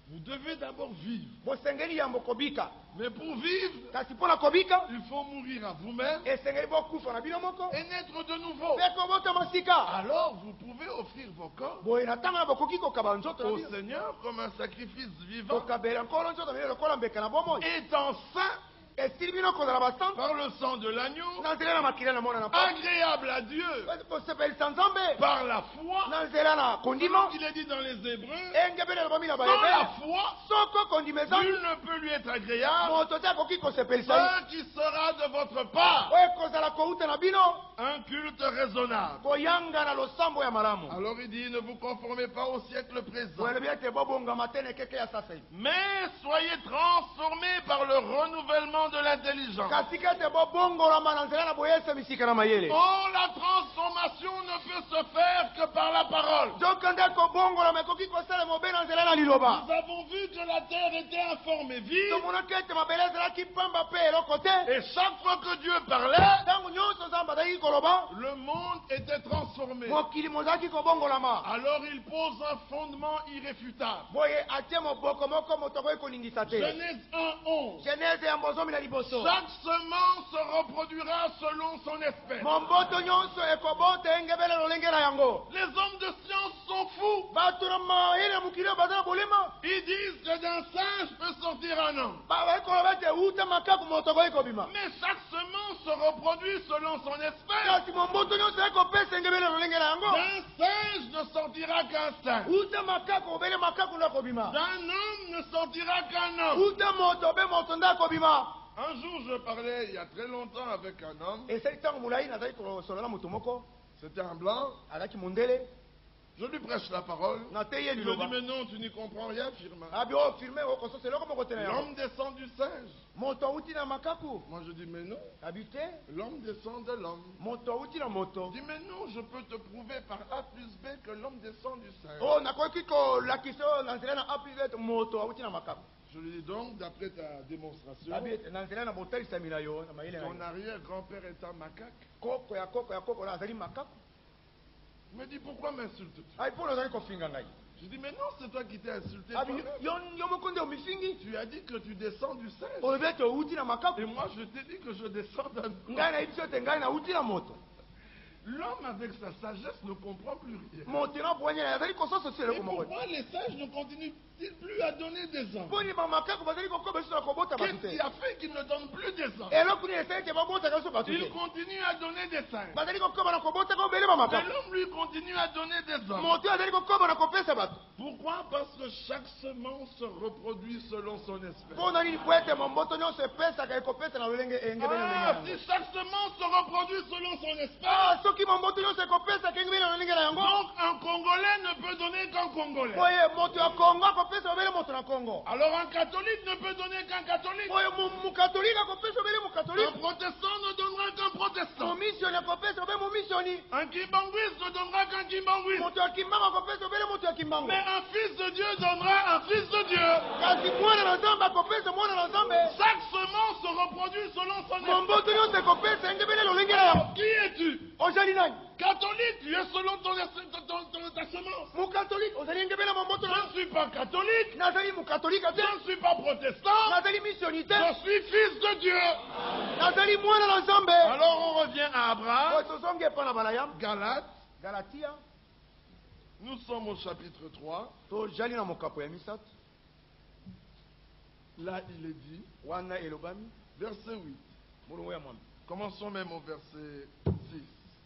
Vous devez d'abord vivre.
bosengeli yambo kobika
Mais pour vivre,
kasi mpona kobika
il faut mourir à vous-même
esengeli bokufa na bino moko
et naître de nouveau.
mpe kobotama sika
Alors vous pouvez offrir vos corps
boye na ntango na bokoki kokaba nzoto na
au
bino
Seigneur comme un sacrifice vivant,
kokabela nkolo nzoto na bino lokola mbeka na bomoi
étant saint
esili bino kozala basante
par le sang de l'agneau,
na nzela na makila na mona na
agréable à Dieu
kosepelisa nzambe
par la foi.
na nzela na kondima
Il est dit dans les Hébreux,
engebe na lobomi na
sans la
bayebele
foi,
soko kondima eza
nul ne peut lui être agréable.
moto te akoki kosepelisa ye
Ce qui sera de votre part
oyo ekozala kouta na bino
un culte raisonnable.
koyanga na losambo ya malamu
Alors il dit, ne vous conformez pas au siècle présent,
oyelobi ete bobongama te na ekeke ya sasa hivi
mais soyez transformés par le renouvellement de l'intelligence.
kasi ke ete bobongolama na nzela na boyese misika na mayele
Oh, la transformation ne peut se faire que par la parole.
nzoka nde kobongolama ekoki kosalema obe na nzela na liloba
Nous avons vu que la terre était informe et vive,
tomonaki ete mabele ezalaki pamba mpe eloko te
et chaque fois que Dieu parlait,
ntango nyonso nzambe azalaki koloba
le monde était transformé.
mokili mozalaki kobongolama
Alors il pose un fondement irréfutable.
boye atie moboko moko moto akoki koningisa te
Genèse 1:11.
genese ya bozomi na liboso
Chaque semence se reproduira selon son espèce.
momboto nyonso ekobota engebele lolenge na yango
Les hommes de science sont fous.
bato na mayele ya mokili oyo baza na bolema
Ils disent que d'un singe peut sortir un homme.
bakoki koloba ete uta makaku moto akoki kobima
Mais chaque semence se reproduit selon son espèce.
kasi momboto nyonso ekopesa engebele lolenge na yango
D'un singe ne sortira qu'un singe.
uta makaku obele makaku nde akobima
D'un homme ne sortira qu'un homme.
uta moto obe moto nde akobima
Un jour, je parlais il y a très longtemps avec un homme.
esali ntango molai nazali kosolola moto moko
C'était un blanc.
azalaki mondele
Je lui prêche la parole.
na te ye
Je lui dis,
liloba
mais non, tu n'y comprends rien, Firmin.
abi o filme okososa eloko moko te na yango
L'homme descend du singe.
moto auti na makaku
Moi, je dis, mais non.
abi te
L'homme descend de l'homme.
moto auti na moto
Je dis, mais non, je peux te prouver par A plus B que l'homme descend du singe.
o nakoki kolakisa oyo na nzela na apilet moto auti na makaku
Je lui dis donc, d'après ta démonstration,
abi ete na nzela na botalisami na yo na mayele na
ton
yo
arrière-grand-père est un macaque.
koko ya koko ya koko na azali makaku
Il me dit, pourquoi m'insultes-tu?
abi mpo na ozali kofinga ngai
Je dis, mais non, c'est toi qui t'es insulté.
abi
toi-même.
yo moko nde omifingi
Tu as dit que tu descends du singe.
olobi ete outi na
Et
makaku
moi, je t'ai dit que je descends d'un homme.
ngai nayebi so ete ngai nauti na moto
L'homme, avec sa sagesse, ne comprend plus rien.
moto na bwanye na azali kososa si
Et
eloko moko
pourquoi les sages ne continuent-ils plus à donner des hommes?
mponi bamakaku bazali kokoba biso na kobota bato
Qu'est-ce
te
qui a fait qu'ils ne donnent plus des hommes?
eloko nini esali ete babotaka biso bato
Ils
te
continuent à donner des singes.
bazali kokoba na kobotaka obele
Mais
bamakaku
l'homme, lui, continue à donner des hommes.
moto oyo azali kokoba na kopesa bato
Pourquoi? Parce que chaque semence se reproduit selon son espèce.
mpo na nini po ete momboto nyonso epesaka ekopesa na lolenge engebele
Ah,
lolenge
si chaque semence se reproduit selon son espèce,
ah soki momboto nyonso ekopesaka engebele na lolenge na yango
donc un Congolais ne peut donner qu'un Congolais.
oye moto ya kongo akopesa obele moto na kongo
Alors un catholique ne peut donner qu'un catholique.
oye mokatolike akopesa obele
Un
mokatolike
protestant ne donnera qu'un protestant.
momisioni akopesa obele momisioni
Un kimbanguiste ne donnera qu'un kimbanguiste.
moto ya kimbango akopesa obele moto ya kimbango
Mais un fils de Dieu donnera un fils de
kasi mwana na nzambe akopesa mwana na nzambe
Chaque semence se reproduit selon son effet.
momboto nyonso ekopesa engebele lolenge na yango.
Qui es-tu?
Ozali nani?
Catholique, tu es selon ta semence.
Mukatolike ozali engebele momboto
Je
na
ne suis pas catholique,
nazali mukatolika te
je ne suis pas protestant,
nazali misioni te
je suis fils de Dieu.
nazali mwana na nzambe.
Alors on revient à Abraham,
oyo tozongi epa na balayam
Galates,
galatia
nous sommes au chapitre 3.
tozali na mokapo ya misato
Là il est dit,
wana elobami
verset 8.
molongo ya mwambe.
Commençons même au verset 6.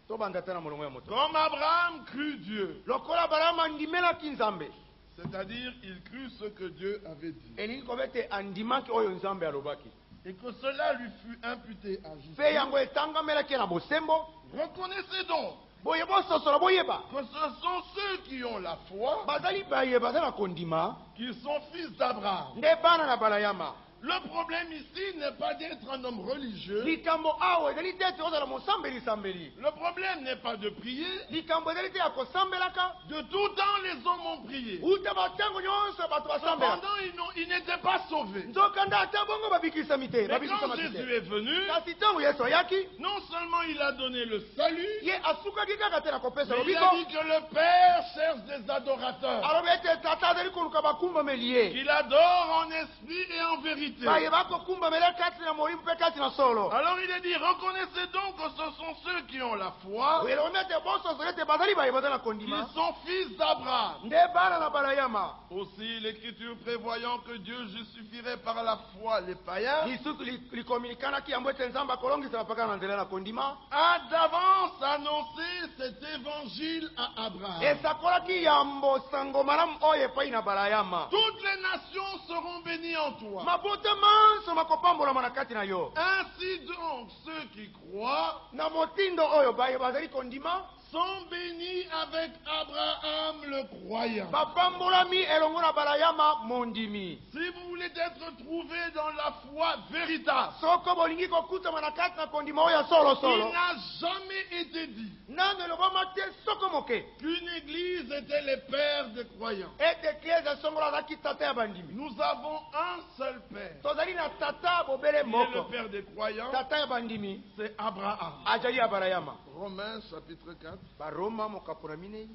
tobanda te na molongo ya moto.
Comme Abraham crut Dieu,
lokola balayam andimelaki nzambe
c'est-à-dire il crut ce que Dieu avait dit,
elingi koba ete andimaki oyo nzambe alobaki
et que cela lui fut imputé à
mpe
justice.
yango etangamelaki na bosembo.
Reconnaissez donc
boye bososola boyeba
que ce sont ceux qui ont la foi
bazali baye baza na kondima
qui sont fils d'Abraham.
nde bana na balayama.
Le problème ici n'est pas d'être un homme religieux.
likambo awa ezali te ete ozala mosambeli-sambeli.
Le problème n'est pas de prier.
likambo ezali te ya kosambelaka.
De tout temps, les hommes ont prié.
uta batango nyonso bato basambela
Cependant, ils n'étaient pas sauvés.
nzokanda ata bongo babikisami te
Mais quand
babikisamaki
Jésus
te.
est venu,
kasi ntango yesu ayaki
non seulement il a donné le salut,
ye asukaki kaka te na kopesa
mais il
lobiko.
a dit que le Père cherche des adorateurs,
alobi ete tata azali koluka bakumbameli ye
qu'il adore en esprit et en vérité.
baye bakokumbamela kati na molimo mpe kati na solo.
Alors il est dit, reconnaissez donc que ce sont ceux qui ont la foi,
elobi ete bososoli ete bazali baye baza na
qui
kondima
sont fils d'Abraham.
nde bana na balayama.
Aussi l'Écriture prévoyant que Dieu justifierait par la foi les païens,
lisusu likomilikanaki yango ete nzambe akolongisa bapaka na nzela na kondima
a d'avance annoncé cet évangile à Abraham.
esakolaki yambo sango malamu oyo epai na balayama.
Toutes les nations seront bénies en toi.
mabota manso makopambolama na kati na yo.
Ainsi donc ceux qui croient
na motindo oyo baye bazali kondima
sont bénis avec Abraham le croyant.
bapambolami elongo na balayama mondimi.
Si vous voulez être trouvés dans la foi véritable,
soko bolingi kokutama na kati na kondima oyo ya
il
solosolo
n'a jamais été dit
nano elobama te soko moke
qu'une église était les pères des croyants.
ete eklese esongola azalaki tata ya bandimi.
Nous avons un seul père.
tozali na tata bobele
Qui est le
moko.
père des croyants,
tata ya bandimi
c'est Abraham.
azali ya balayama.
Romains chapitre 4.
baroma mokapo na minei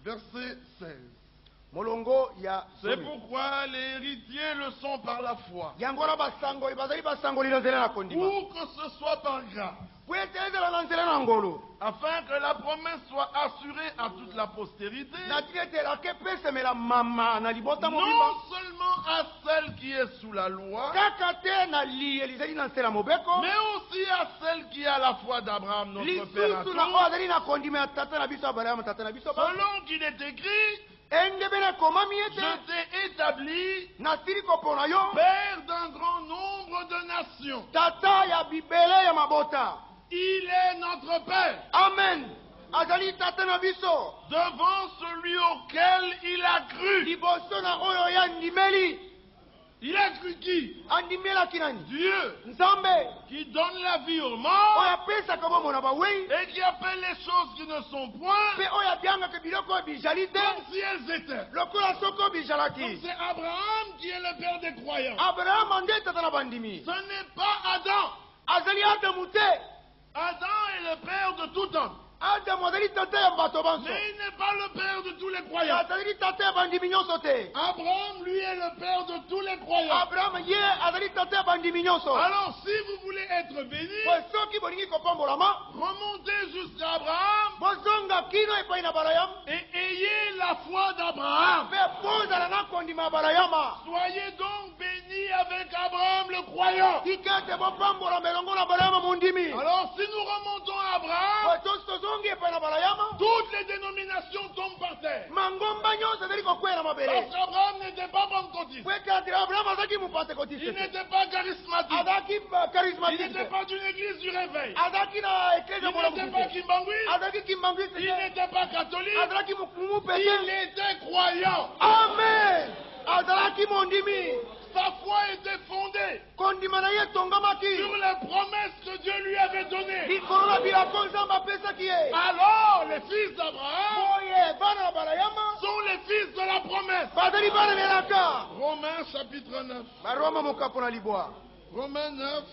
Verset 16.
molongo ya
C'est
zomi.
pourquoi les héritiers le sont par la foi.
yango wana basangoli bazali basangoli na nzela na kondima
Ou que ce soit par grâce,
po ete ezala na nzela na ngolu
afin que la promesse soit assurée à toute la postérité,
na tina ete elaka epesemela mama na libota mobimba
non seulement à celle qui est sous la loi,
kaka te na liyeli ezali na nzela mobeko
mais aussi à celle qui a la foi d'Abraham, notre père à
lisusu na oyo
tous,
azali na kondima ya tata na biso ya balayama tata na biso
selon qu'il est écrit,
engebele ekomami
je
ete
t'ai établi
nasili kopona yo
père d'un grand nombre de nations.
tata ya bibele ya mabota.
Il est notre père
amen azali tata na biso
devant celui auquel il a cru.
liboso na oyo ya ndimeli.
Il a cru qui?
andimelaki nani?
Dieu,
nzambe
qui donne la vie aux
oyo
morts
apesaka bomona bawei
et qui appelle les choses qui ne sont point
mpe oyo abiangaka biloko oyo bizali te
comme si elles étaient.
lokola soki oyo
Donc
bizalaki.
c'est Abraham qui est le père des croyants.
abrahama nde tata na bandimi.
Ce n'est pas Adam.
azali adamu te.
Adam est le père de tout homme.
adamu azali tata ya bato banso.
Mais il n'est pas le père de tous les croyants.
azali tata ya bandimi nyonso te.
Abraham, lui, est le père de tous les croyants.
abrahama ye azali tata ya bandimi nyonso.
Alors, si vous voulez être béni,
po soki bolingi kopambolama
remontez jusqu'à Abraham
bozonga kino epai na balayama
et ayez la foi d'Abraham.
mpe bozala na kondima ya balayama.
Soyez donc bénis avec Abraham le croyant.
tika ete bopambolama elongo na balayama mondimi.
Alors, si nous remontons à Abraham,
po tosi tozongi epai na balayama
toutes les dénominations tombent par terre.
mangomba nyonso ezali kokwela
Parce
mabele.
qu'Abraham n'était pas pentecôtiste.
po ete ati abrahama azalaki
Il
mopentekotiste te.
n'était pas charismatique.
azalaki
Il
charismatique
n'était
te.
pas d'une église du réveil.
azalaki na eklese
Il n'était pas
bolamuki te.
Kimbangui.
azalaki kimbanguiste
Il
te.
n'était pas catholique.
azalaki mokumu pe
Il
te.
était croyant.
amen azalaki mondimi.
Sa foi était fondée
kondima na ye etongamaki
sur les promesses que Dieu lui avait données.
likolo na bilako nzambe apesaki ye.
Alors, les fils d'Abraham
boye bana na balayama
la promesse.
bazali bana na elaka.
Romains chapitre 9.
Baroma mokapo na libwa.
Romains 9,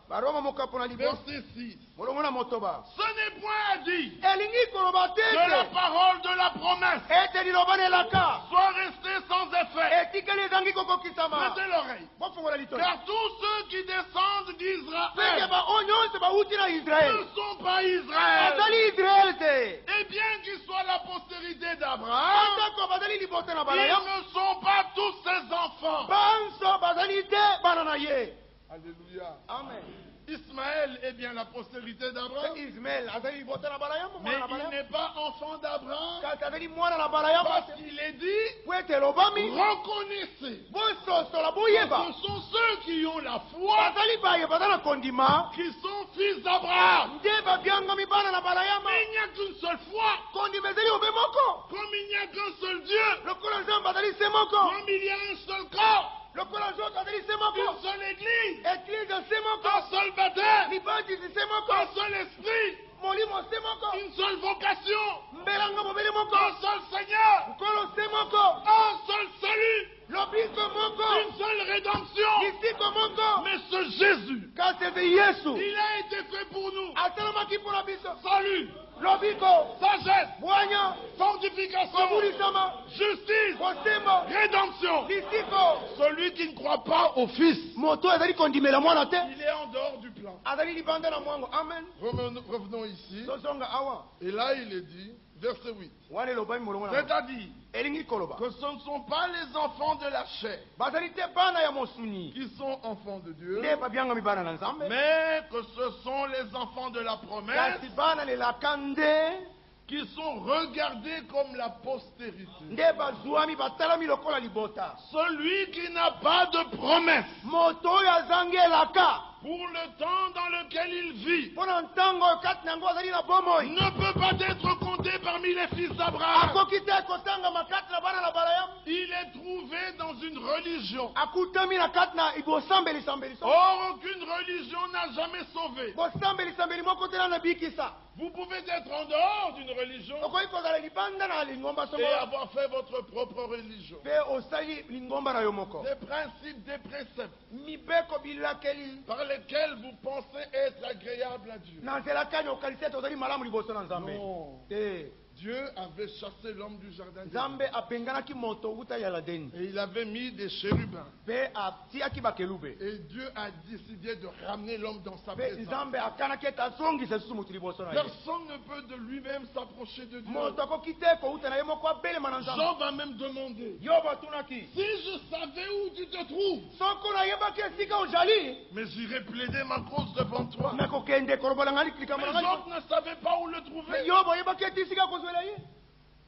Baroma mokapo na libwa.
verset 6.
Molongo na motoba.
Ce n'est point dit
Elingi koloba
que la
tete.
parole de la promesse
Ete liloba na elaka.
soit restée sans effet.
Etikeli ezangi kokokisama.
Prêtez l'oreille.
Bofongola litoi.
Car tous ceux qui descendent
Peke
d'Israël
baoyo nyonso bauti na
ne
Israel.
sont pas Israël.
Bazali Israel te.
Et bien qu'ils soient la postérité d'Abraham,
Atako bazali libota na
ils
bala ya.
ne sont pas tous ses enfants.
Banso bazali te bana na ye.
Alléluia.
Amen.
Ismaël est bien la postérité d'Abraham,
Ismaël azali libota na bala ya mo
mais
na bala
il
ya.
n'est pas enfant d'Abraham
Kaka azali mwana na bala ya.
parce qu'il est dit,
Kwete lobami.
reconnaissez
Bososo la
que
boyeba.
ce sont ceux qui ont la foi
Bazali baye bazala kondima.
qui sont fils d'Abraham.
Nde babyanga bana na bala ya ma.
Mais il n'y a qu'une seule foi,
Kondima ezali obe moko.
comme il n'y a qu'un seul Dieu,
Lokola nzambe azali se moko.
comme il y a un seul corps,
Lokola nzoto azali se moko.
une seule église,
Eklise se moko.
un seul baptême,
Libadisi se moko.
un seul esprit,
Molimo se moko.
une seule vocation,
Mbelanga mobeli moko.
un seul Seigneur,
Nkolo se moko.
un seul salut,
Lobiko moko.
une seule rédemption.
Lisiko moko.
Mais ce Jésus,
Kasi eze Yesu.
il a été fait pour nous.
Asalamaki mpona biso.
Salut,
Lobiko.
sagesse,
Bwanya.
sanctification,
Kobulisama.
justice,
Kosemba.
rédemption.
Lisiko.
Celui qui ne croit pas au Fils,
Moto ezali kondimela mwana te.
il est en dehors du plan.
Azali libanda na mwango. Amen.
Revenons ici.
Tozonga awa.
Et là, il est dit, verset 8.
Wana elobami molongo na.
C'est-à-dire
Elingi koloba.
que ce ne sont pas les enfants de la chair
Bazali te bana ya mosuni.
qui sont enfants de Dieu,
Nde babyanga mibana na nzambe.
mais que ce sont les enfants de la promesse
Kasi bana lelaka nde.
qui sont regardés comme la postérité.
Nde bazwami batalami lokola libota.
Celui qui n'a pas de promesse
Moto oyo azangi elaka.
pour le temps dans lequel il vit
Mpona ntango oyo kati na yango azali na bomoi.
ne peut pas être compté parmi les fils d'Abraham.
Akoki te kotangama kati na bana na bala ya.
Il est trouvé dans une religion.
Akutami na kati na bosambeli-sambeli.
Or, aucune religion n'a jamais sauvé.
Bosambeli-sambeli moko te na bikisa.
Vous pouvez être en dehors d'une religion
Okoki kozala libanda na lingomba
et
songolo.
avoir fait votre propre religion.
Mpe osali lingomba na yo moko.
Des principes, des préceptes
Mibeko bilakeli.
par lesquels vous pensez être agréable à Dieu.
Na nzela kani okalisi ete ozali malamu liboso na nzambe.
Non.
Te.
Dieu avait chassé l'homme du jardin d'Éden.
Nzambe apenganaki moto wuta ya ladeni.
Et il avait mis des chérubins.
Mpe atiaki bakelube.
Et Dieu a décidé de ramener l'homme dans sa
Mpe
présence.
nzambe akanaki ete azongisa lisusu moto liboso na ye.
Personne ne peut de lui-même s'approcher de Dieu.
Moto akoki te kouta na ye moko abelema na nzambe.
Jean va même demander,
Yobo atunaki.
si je savais où tu te trouves,
Soko nayebaki esika ozali.
mais j'irai plaider ma cause devant toi.
nakokende kolobola ngai likambo
Mais
na ngai.
Job ne savait pas où le trouver.
Yobo ayebaki ete esika kozwela ye.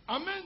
Amen.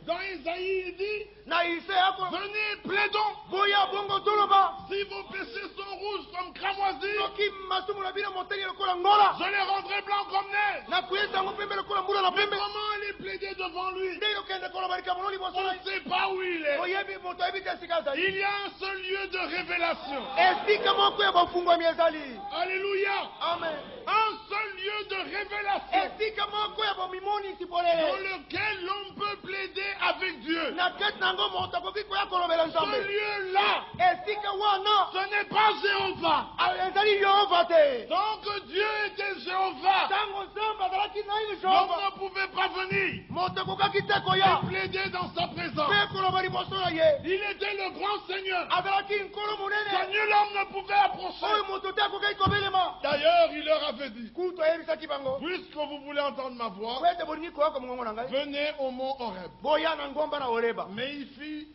Dans Isaïe, il dit,
Na Isaya ako.
venez, plaidons.
Boya bongo toloba.
Si vos péchés sont rouges comme cramoisi,
Soki masumu na bino moteli lokola ngola.
je les rendrai blancs comme neige.
Nakuyesa yango pembe lokola mbula na
Mais
pembe.
comment aller plaider devant lui?
Nde yokende koloba likambo no liboso
On
na
ne
ye.
sait pas où il est.
Oyebi moto ayebi te esika azali.
Il y a un seul lieu de révélation.
Esika moko ya bofungwami ezali.
Alléluia.
Amen.
Un seul lieu de révélation
Esika moko ya bomimonisi
dans
polele.
lequel l'homme peut plaider avec Dieu.
Na kati na yango moto akoki koya kolobela
Ce
nzambe.
lieu-là,
Esika wana.
ce n'est pas Jéhovah.
Ezali Yehova te.
Donc Dieu était Jéhovah.
Ntango nzambe azalaki naini
L'homme
Jehova.
ne pouvait pas venir
Moto akokaki te koya.
et plaider dans sa présence.
Mpe koloba liboso na ye.
Il était le grand Seigneur
Azalaki nkolo
que
monene.
nul homme ne pouvait approcher.
Oyo moto te akokaki kobelema.
D'ailleurs, il leur avait dit,
Kutu ayebisaki bango.
puisque vous voulez entendre ma voix,
Po ete bolingi koyoka mongongo na ngai.
venez au mont Horeb.
Boya na ngomba na Oreba.
Mais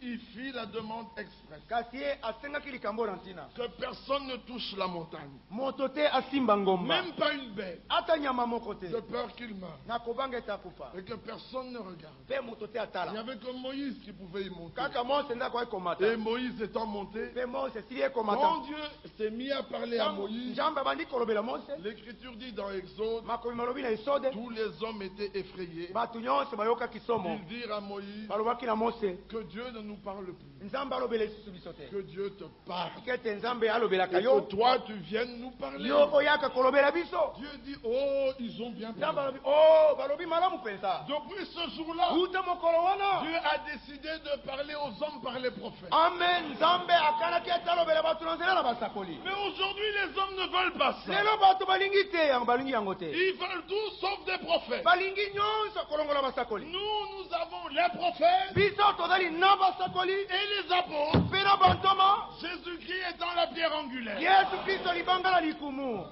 il fit la demande expresse
Kasi ye asengaki likambo na ntina.
que personne ne touche la montagne,
Moto te asimba ngomba.
même pas une bête,
Ata nyama moko te.
de peur qu'il meure
nakobanga ete akufa.
et que personne ne regarde.
Mpe moto te
Il n'y
atala.
avait que Moïse qui pouvait y monter.
Kaka mose nde akoki komata.
Et Moïse étant monté,
Mpe mose esili ye komata.
quand Dieu s'est mis à parler à
Ntango
Moïse,
nzambe abandi kolobela mose.
l'Écriture dit dans Exode,
Makomi malobi na esode.
tous les hommes étaient effrayés.
Bato nyonso bayokaki somo.
Ils dirent à Moïse,
balobaki na na Mose.
Que Dieu ne nous parle plus.
Nzambe alobela lisusu biso te.
Que Dieu te parle.
Kete Nzambe alobelaka
Et
yo.
que toi, tu viennes nous parler.
Yo oyaka kolobela biso.
Dieu dit, oh, ils ont bien
Nzambe
parlé.
alobi, oh, balobi malamu pensa.
Depuis ce jour-là,
Uta mokolo wana.
Dieu a décidé de parler aux hommes par les prophètes.
Amen. Nzambe akanaki ete alobela bato na nzela na basakoli.
Mais aujourd'hui, les hommes ne veulent pas ça.
Lelo bato balingi te yango balingi yango te.
Ils veulent tout sauf des prophètes.
Balingi nyonso kolongola basakoli.
Nous avons les prophètes
Biso tozali na basakoli.
et les apôtres.
Mpe na bantoma.
Jésus-Christ étant la pierre angulaire.
Yesu Kristo libanga la likumu.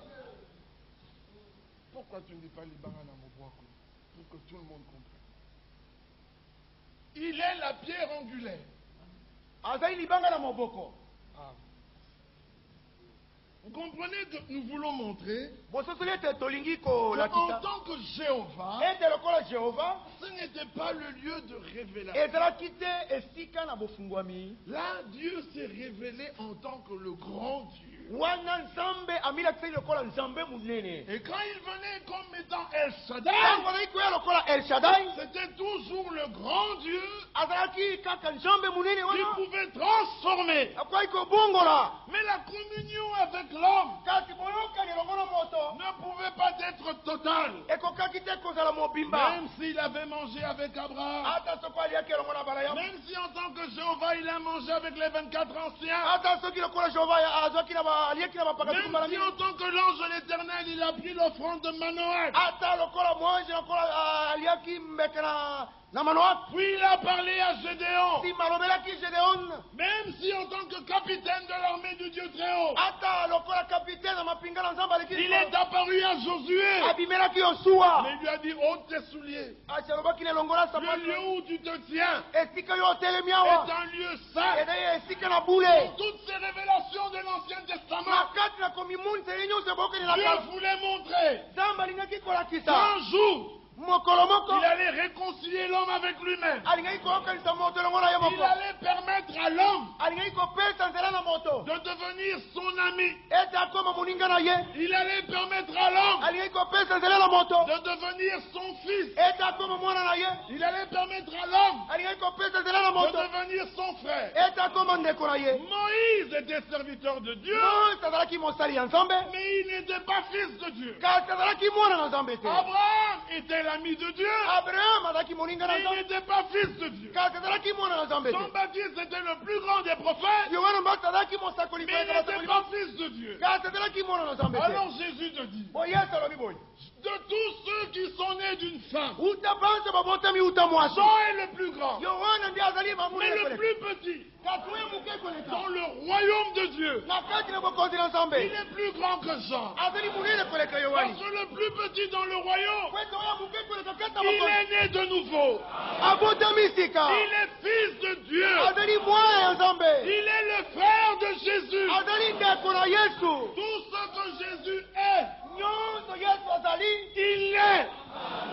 Pourquoi tu ne dis pas Libanga na Mobwako pour que tout le monde comprenne? Il est la pierre angulaire.
Azali libanga na moboko.
Ah. Vous comprenez que nous voulons montrer
Bososoli ete tolingi
qu'en
kolakisa.
tant que Jéhovah,
Ete lokola Jehova.
ce n'était pas le lieu de révélation.
Ezalaki te esika na bofungwami.
Là, Dieu s'est révélé en tant que le grand Dieu.
Wana Nzambe amilakisa lokola Nzambe munene.
Et quand il venait comme étant El Shaddai,
Tango azali koya lokola El Shaddai.
c'était toujours le grand Dieu
Azalaki kaka Nzambe munene
qui
wana.
pouvait transformer.
Akwai kobongola.
Mais la communion avec l'homme
Kasi boyokani longola moto.
ne pouvait pas être totale.
Ekokaki te kozala mobimba.
Même s'il avait mangé avec Abraham,
Ata soko aliaki longola bala ya.
même si en tant que Jéhovah il a mangé avec les 24 anciens,
Ata soki lokola Jehova azwaki na aliaki na bapaka
même
tukumbala
si
mingi.
en tant que l'ange de l'éternel il a pris l'offrande de Manoach,
Ata lokola mwanje lokola aliaki mbeke na manoa.
puis il a parlé à Gédéon,
Si malobelaki Gedeon.
même si en tant que capitaine de l'armée du Dieu très haut,
Ata lokola kapitaine na mapinga na Nzambe aleki.
il est apparu à Josué,
Abimelaki Yoshua.
mais il lui a dit ôte tes souliers.
Achalobaki na longola
Le
sapatu.
lieu où tu te tiens
Esika yo otelemi
est
awa.
un lieu saint.
Ede esika na bule.
Toutes ces révélations de l'Ancien
Na
Testament,
kati na komimunse yenyo se bokeni na
Dieu
kala.
voulait montrer
Nzambe alingaki kolakisa.
qu'un jour,
Mokolo moko.
il allait réconcilier l'homme avec lui-même.
Alingaki koyokanisa moto longola ye
Il
moko.
allait permettre à l'homme
Alingaki kopesa nzela na moto.
de devenir son ami.
Ete akoma moninga na ye.
Il allait permettre à l'homme
Alingaki kopesa nzela na moto.
de devenir son fils.
Ete akoma mwana na ye.
Il allait permettre à l'homme
Alingaki kopesa nzela na
de
moto.
devenir son frère.
Ete akoma ndeko na ye.
Moïse était serviteur de Dieu,
Mose azalaki mosali ya Nzambe.
mais il n'était pas fils de Dieu.
Kasi azalaki mwana na Nzambe te.
Abraham était l'ami de Dieu,
Abraham azalaki moninga na
mais il
Nzambe.
n'était pas fils de Dieu.
Kasi azalaki mwana na Nzambe te.
Jean-Baptiste était le plus grand des prophètes,
Yohana Mbatiza azalaki mosakoli
mais
mpe
il
ya
n'était
basakoli.
pas fils de Dieu.
Kasi azalaki mwana na Nzambe te.
Alors Jésus te dit,
Bo Yesu alobi boye.
de tous ceux qui sont nés d'une femme,
Uta banza babotami uta mwasi.
Jean est le plus grand,
Yohana ndiye azali
mais
mamuna
le
koleka.
plus petit
Kasi we muke koleka.
dans le royaume de Dieu.
Na kati na bokonzi na Nzambe.
Il est plus grand que Jean.
Azali munene koleka
Parce
Yohani.
que le plus petit dans le royaume,
Kwete oya muke koleka kati na
il
bokonzi.
est né de nouveau.
Abotami sika.
Il est fils de Dieu.
Azali mwana ya Nzambe.
Il est le frère de Jésus.
Azali ndeko na Yesu.
Tout ce que Jésus est,
Nyonso Yesu azali.
il est.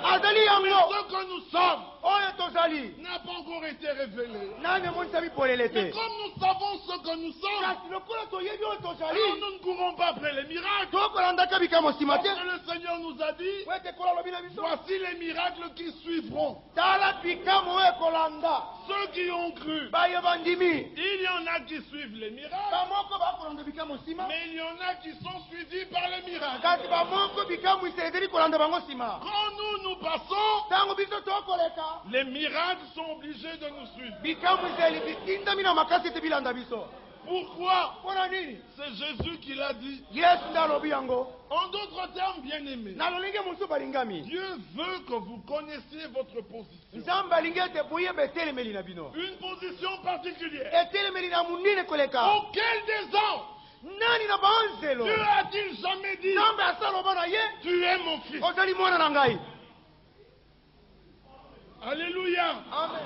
Azali
Mais
yango.
ce que nous sommes
Oyo tozali.
n'a pas encore été révélé.
Nani emonisa bipolele
Mais
te.
comme nous savons ce que nous sommes,
Kasi lokola toyebi oyo tozali.
alors nous ne courons pas après les miracles.
Tokolandaka bikambo nsima
Parce
te.
que le Seigneur nous a dit,
Wete kola lobi na biso.
voici les miracles qui suivront.
Tala bikambo oyo ekolanda.
Ceux qui ont cru.
Baye bandimi.
Il y en a qui suivent les miracles,
Bamoko bakolanda bikambo nsima.
mais il y en a qui sont suivis par les miracles.
Kasi bamoko bikambo isezeli kolanda bango nsima.
Quand nous passons,
Tango biso tokoleka.
les miracles sont obligés de nous suivre.
Bikambo iseli bitindami na makasi te bilanda biso.
Pourquoi?
Mpona nini?
C'est Jésus qui l'a dit.
Yesu nde alobi yango.
En d'autres termes, bien-aimés,
Na lolenge mosusu balingami.
Dieu veut que vous connaissiez votre position.
Nzambe alingi ete boyeba etelemeli na bino.
Une position particulière.
Etelemeli na munene koleka.
Auquel des anges
Nani na banzelo.
Dieu a-t-il jamais dit,
Nzambe asaloba na ye.
tu es mon fils?
Ozali mwana na ngai.
Alléluia.
Amen.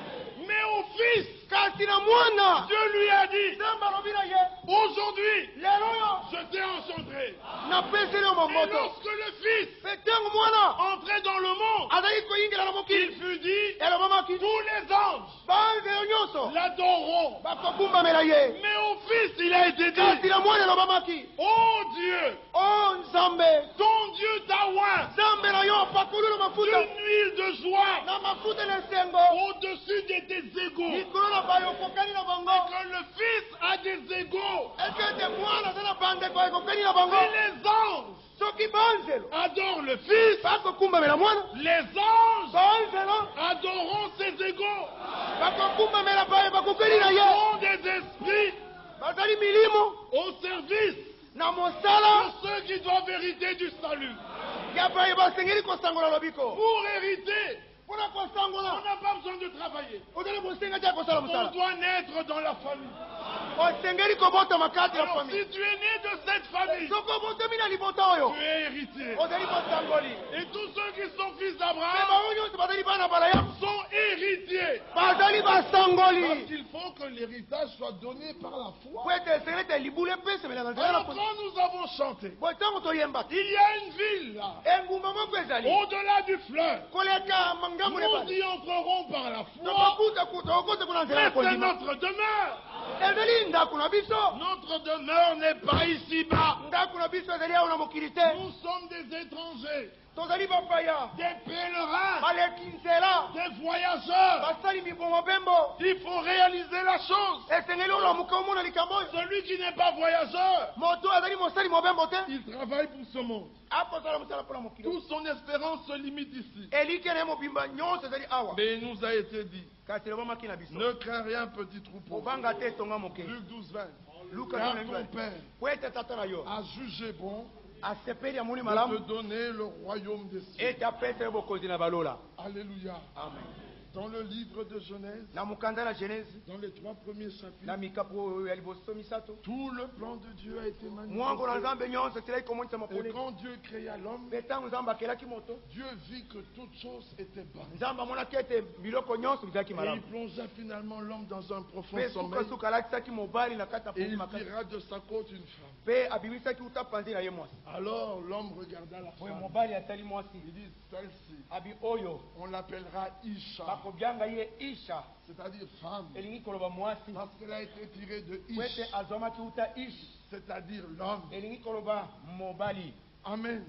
Mais au fils,
Kasi na mwana.
Dieu lui a dit,
Nzambe alobi na ye.
aujourd'hui,
Lelo yo.
je t'ai engendré.
Napeseli yo
Et
momoto.
lorsque le fils
Mpe ntango mwana
entrait dans le monde,
azali koyingela na
il
mokili.
fut dit,
Elobamaki.
tous les anges
Banzelo nyonso.
l'adoreront.
Bakobumbamela ye.
Mais au fils, il a été
Kasi
dit,
na mwana elobamaki.
oh Dieu,
O Nzambe.
ton Dieu t'a oint
Nzambe na yo apakoli na mafuta.
d'une huile de joie
Na mafuta na esengo.
au-dessus de tes égaux. que le Fils a des égaux.
ete te mwana aza na bandeko ekokani na
Et
bango
les anges
soki banzelo
adorent le Fils,
bakokumbamela mwana
les anges
banzelo
adoreront ses égaux.
bakokumbamela baye bakokani na
Ils
ye
sont des esprits
bazali milimo
au service
na mosala
de ceux qui doivent hériter du salut.
ya baye basengeli kosangola lobiko
Pour hériter,
mpona
on
kosangola
n'a pas besoin de travailler.
ozali bosenga te ya kosala
On
mosala
doit naître dans la famille.
osengeli kobotama kati ya
Alors
famille
si tu es né de cette famille,
soki obotomi na libota oyo
tu es héritier.
ozali bosangoli
Et tous ceux qui sont fils
me
d'Abraham
bango nyonso bazali bana balayamu
sont héritiers.
bazali
Parce
basangoli
qu'il faut que l'héritage soit donné par la foi.
po ete esengeli ete libula epesemela na nzela na
Alors
po
quand nous avons chanté,
bo ntango toyemba
il y a une ville là,
engumba moko ezali
au-delà du fleuve.
koleka mangambo
Nous
lebala
y entrerons par la foi.
tokokuta okose kuna nzela
Mais
ya
c'est
kondima
notre demeure.
ezali ndako na biso
Notre demeure n'est pas ici-bas.
ndako na biso ezali awa na mokili te
Nous sommes des étrangers,
tozali bapaya
des pèlerins,
baleki nzela
des voyageurs.
basali mibongo bembo
Il faut réaliser la chose.
esengeli olamuka omona likambo oyo
Celui qui n'est pas voyageur,
moto azali mosali mobembo te
il travaille pour ce monde.
akosala mosala mpona mokili
Toute son espérance se limite ici.
eliki na ye mobimba nyonso ezali awa
Mais il nous a été dit,
kasi elobamaki na biso
ne crains rien, petit troupeau.
obanga te etonga moke
Luc 12, 20.
luka
Car ton Père
po ete tata na yo
a jugé bon
asepeli amoni
de
malamu
te donner le royaume des cieux.
ete apesa ye bokonzi na balola
Alléluia.
amen
Dans le livre de Genèse,
na mokanda na genèse
dans les 3 premiers chapitres,
na mikapo oyo ya liboso misato
tout le plan de Dieu a été
mwango na
manifesté.
nzambe nyonso esilaki komonisa
Et
maponi
quand Dieu créa l'homme,
mpe ntango nzambe akelaki moto
Dieu vit que toutes choses étaient bonnes.
nzambe amonaki ete biloko nyonso bizalaki
Et il
malamu
plongea finalement l'homme dans un profond
mpe
sommeil.
sukasuka alakisaki mobali na kati ya
Et
pongi
il
makasi
tira de sa côte une femme.
mpe abimisaki uta panzi na ye mwasi
Alors l'homme regarda la
oyo
femme.
mobali asali mwasi
Il dit, celle-ci,
abi oyo
on l'appellera Isha,
bakobyanga ye isha
c'est-à-dire femme,
elingi koloba mwasi
parce qu'elle a été tirée de
po ete
Ish,
azwamaki uta ish
c'est-à-dire l'homme.
elingi koloba mobali
Amen.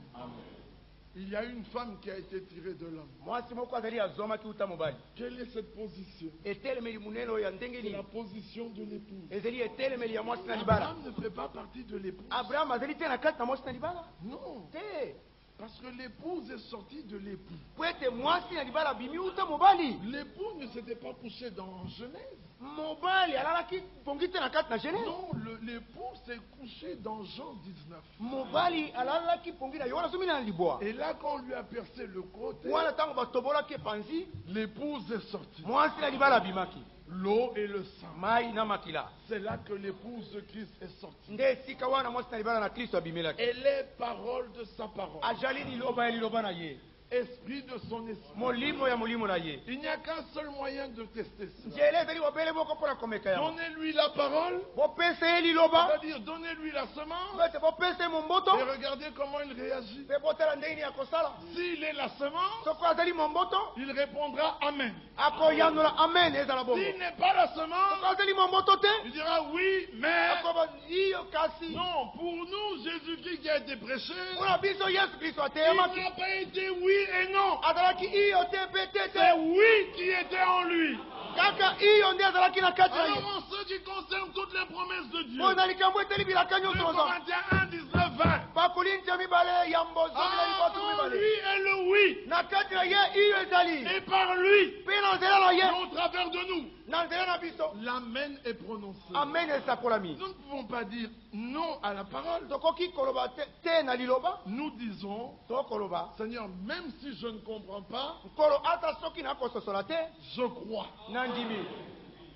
Il y a une femme qui a été tirée de l'homme.
mwasi moko azali azwamaki uta mobali
Quelle est cette position?
etelemeli monene oyo ya ndenge
C'est la
nini
position de l'épouse.
ezali etelemeli ya mwasi na libala
Abraham ne fait pas partie de l'épouse.
abrahamu azali te na kati na mwasi na libala
Non,
te
parce que l'épouse est sortie de l'époux.
po ete mwasi na libala abimi uta mobali
L'époux ne s'était pas couché dans Genèse.
mobali alalaki pongi te na kati na genèse
Non, l'époux s'est couché dans Jean 19.
mobali alalaki pongi na yohana somi na libwa
Et là, quand on lui a percé le côté,
wana ntango batobolaki epanzi
l'épouse est sortie.
mwasi na libala abimaki
L'eau et le sang.
mai na makila
C'est là que l'épouse de Christ est sortie.
nde esika wana mwasi na libala na kristo abimelaki
Et les paroles de sa parole,
azali liloba ya liloba na ye
esprit de son esprit.
molimo ya molimo na ye
Il n'y a qu'un seul moyen de tester cela.
nzela ezali bobele moko mpo na komeka yango
Donnez-lui la parole,
bopesa ye liloba
c'est-à-dire donnez-lui la semence,
ete bopesa ye momboto
et regardez comment il réagit.
mpe botala ndenge nini ya kosala
S'il est la semence,
soko azali momboto
il répondra Amen.
akoyandola amen ezala bongo
S'il n'est pas la
soko
semence,
azali momboto te
il dira oui, mais
akoba iyo kasi
non. Pour nous, Jésus-Christ qui a été prêché,
mpona biso yesu kristo
il
ateyamaki
n'a pas été oui et non.
azalaki iyo te mpe te
C'est
te
oui qui était en lui.
kaka iyo nde azalaki na kati na ye
Alors, en ce qui concerne toutes les promesses de Dieu,
mpo na likambo eteli bilaka
2
nyonso na nzambe
Corinthiens 1, 19, 20.
bakolinti ya mibale ya mbozomi na
Ah,
lipatu
en
mibale
lui est le oui.
na kati na ye iyo ezali
Et par lui,
mpe na nzela na
et
ye
au travers de nous,
na nzela na biso
l'amen est prononcé.
amen esakolami
Nous ne pouvons pas dire non à la parole.
tokoki koloba te na liloba
Nous disons,
tokoloba
Seigneur, même si je ne comprends pas,
nkolo ata soki nakososola te
je crois.
nandimi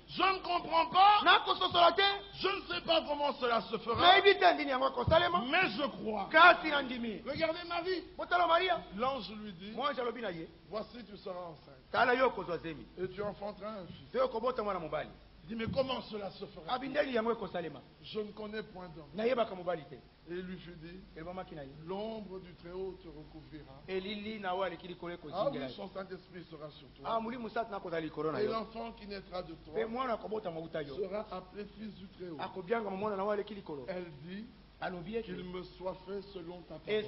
Je ne comprends pas,
nakososola te
je ne sais pas comment cela se fera,
nayebi te ndini yango ekosalema
mais je crois.
kasi nandimi
Regardez Marie.
botala maria
L'ange lui dit,
mwasi alobi na ye
voici tu seras enceinte
tala yo okozwa zemi
et tu enfanteras un fils.
te okobota mwana mobali
Il dit, mais comment cela se fera?
abi ndeli yango ekosalema
Je ne connais point d'homme.
nayebaka mobali te
Et il lui fut dit,
elobamaki na ye
l'ombre du Très-Haut te recouvrira.
elili na we aleki likolo
Ah oui,
ekozingela ye
son Saint-Esprit sera sur
ah
toi.
molimo sati nakozala likolo na
Et
yo
l'enfant qui naîtra de
mpe
toi
mwana akobota mauta yo
sera appelé fils du Très-Haut.
akobyangama mwana na we aleki likolo
Elle dit, qu'il me soit fait selon ta parole.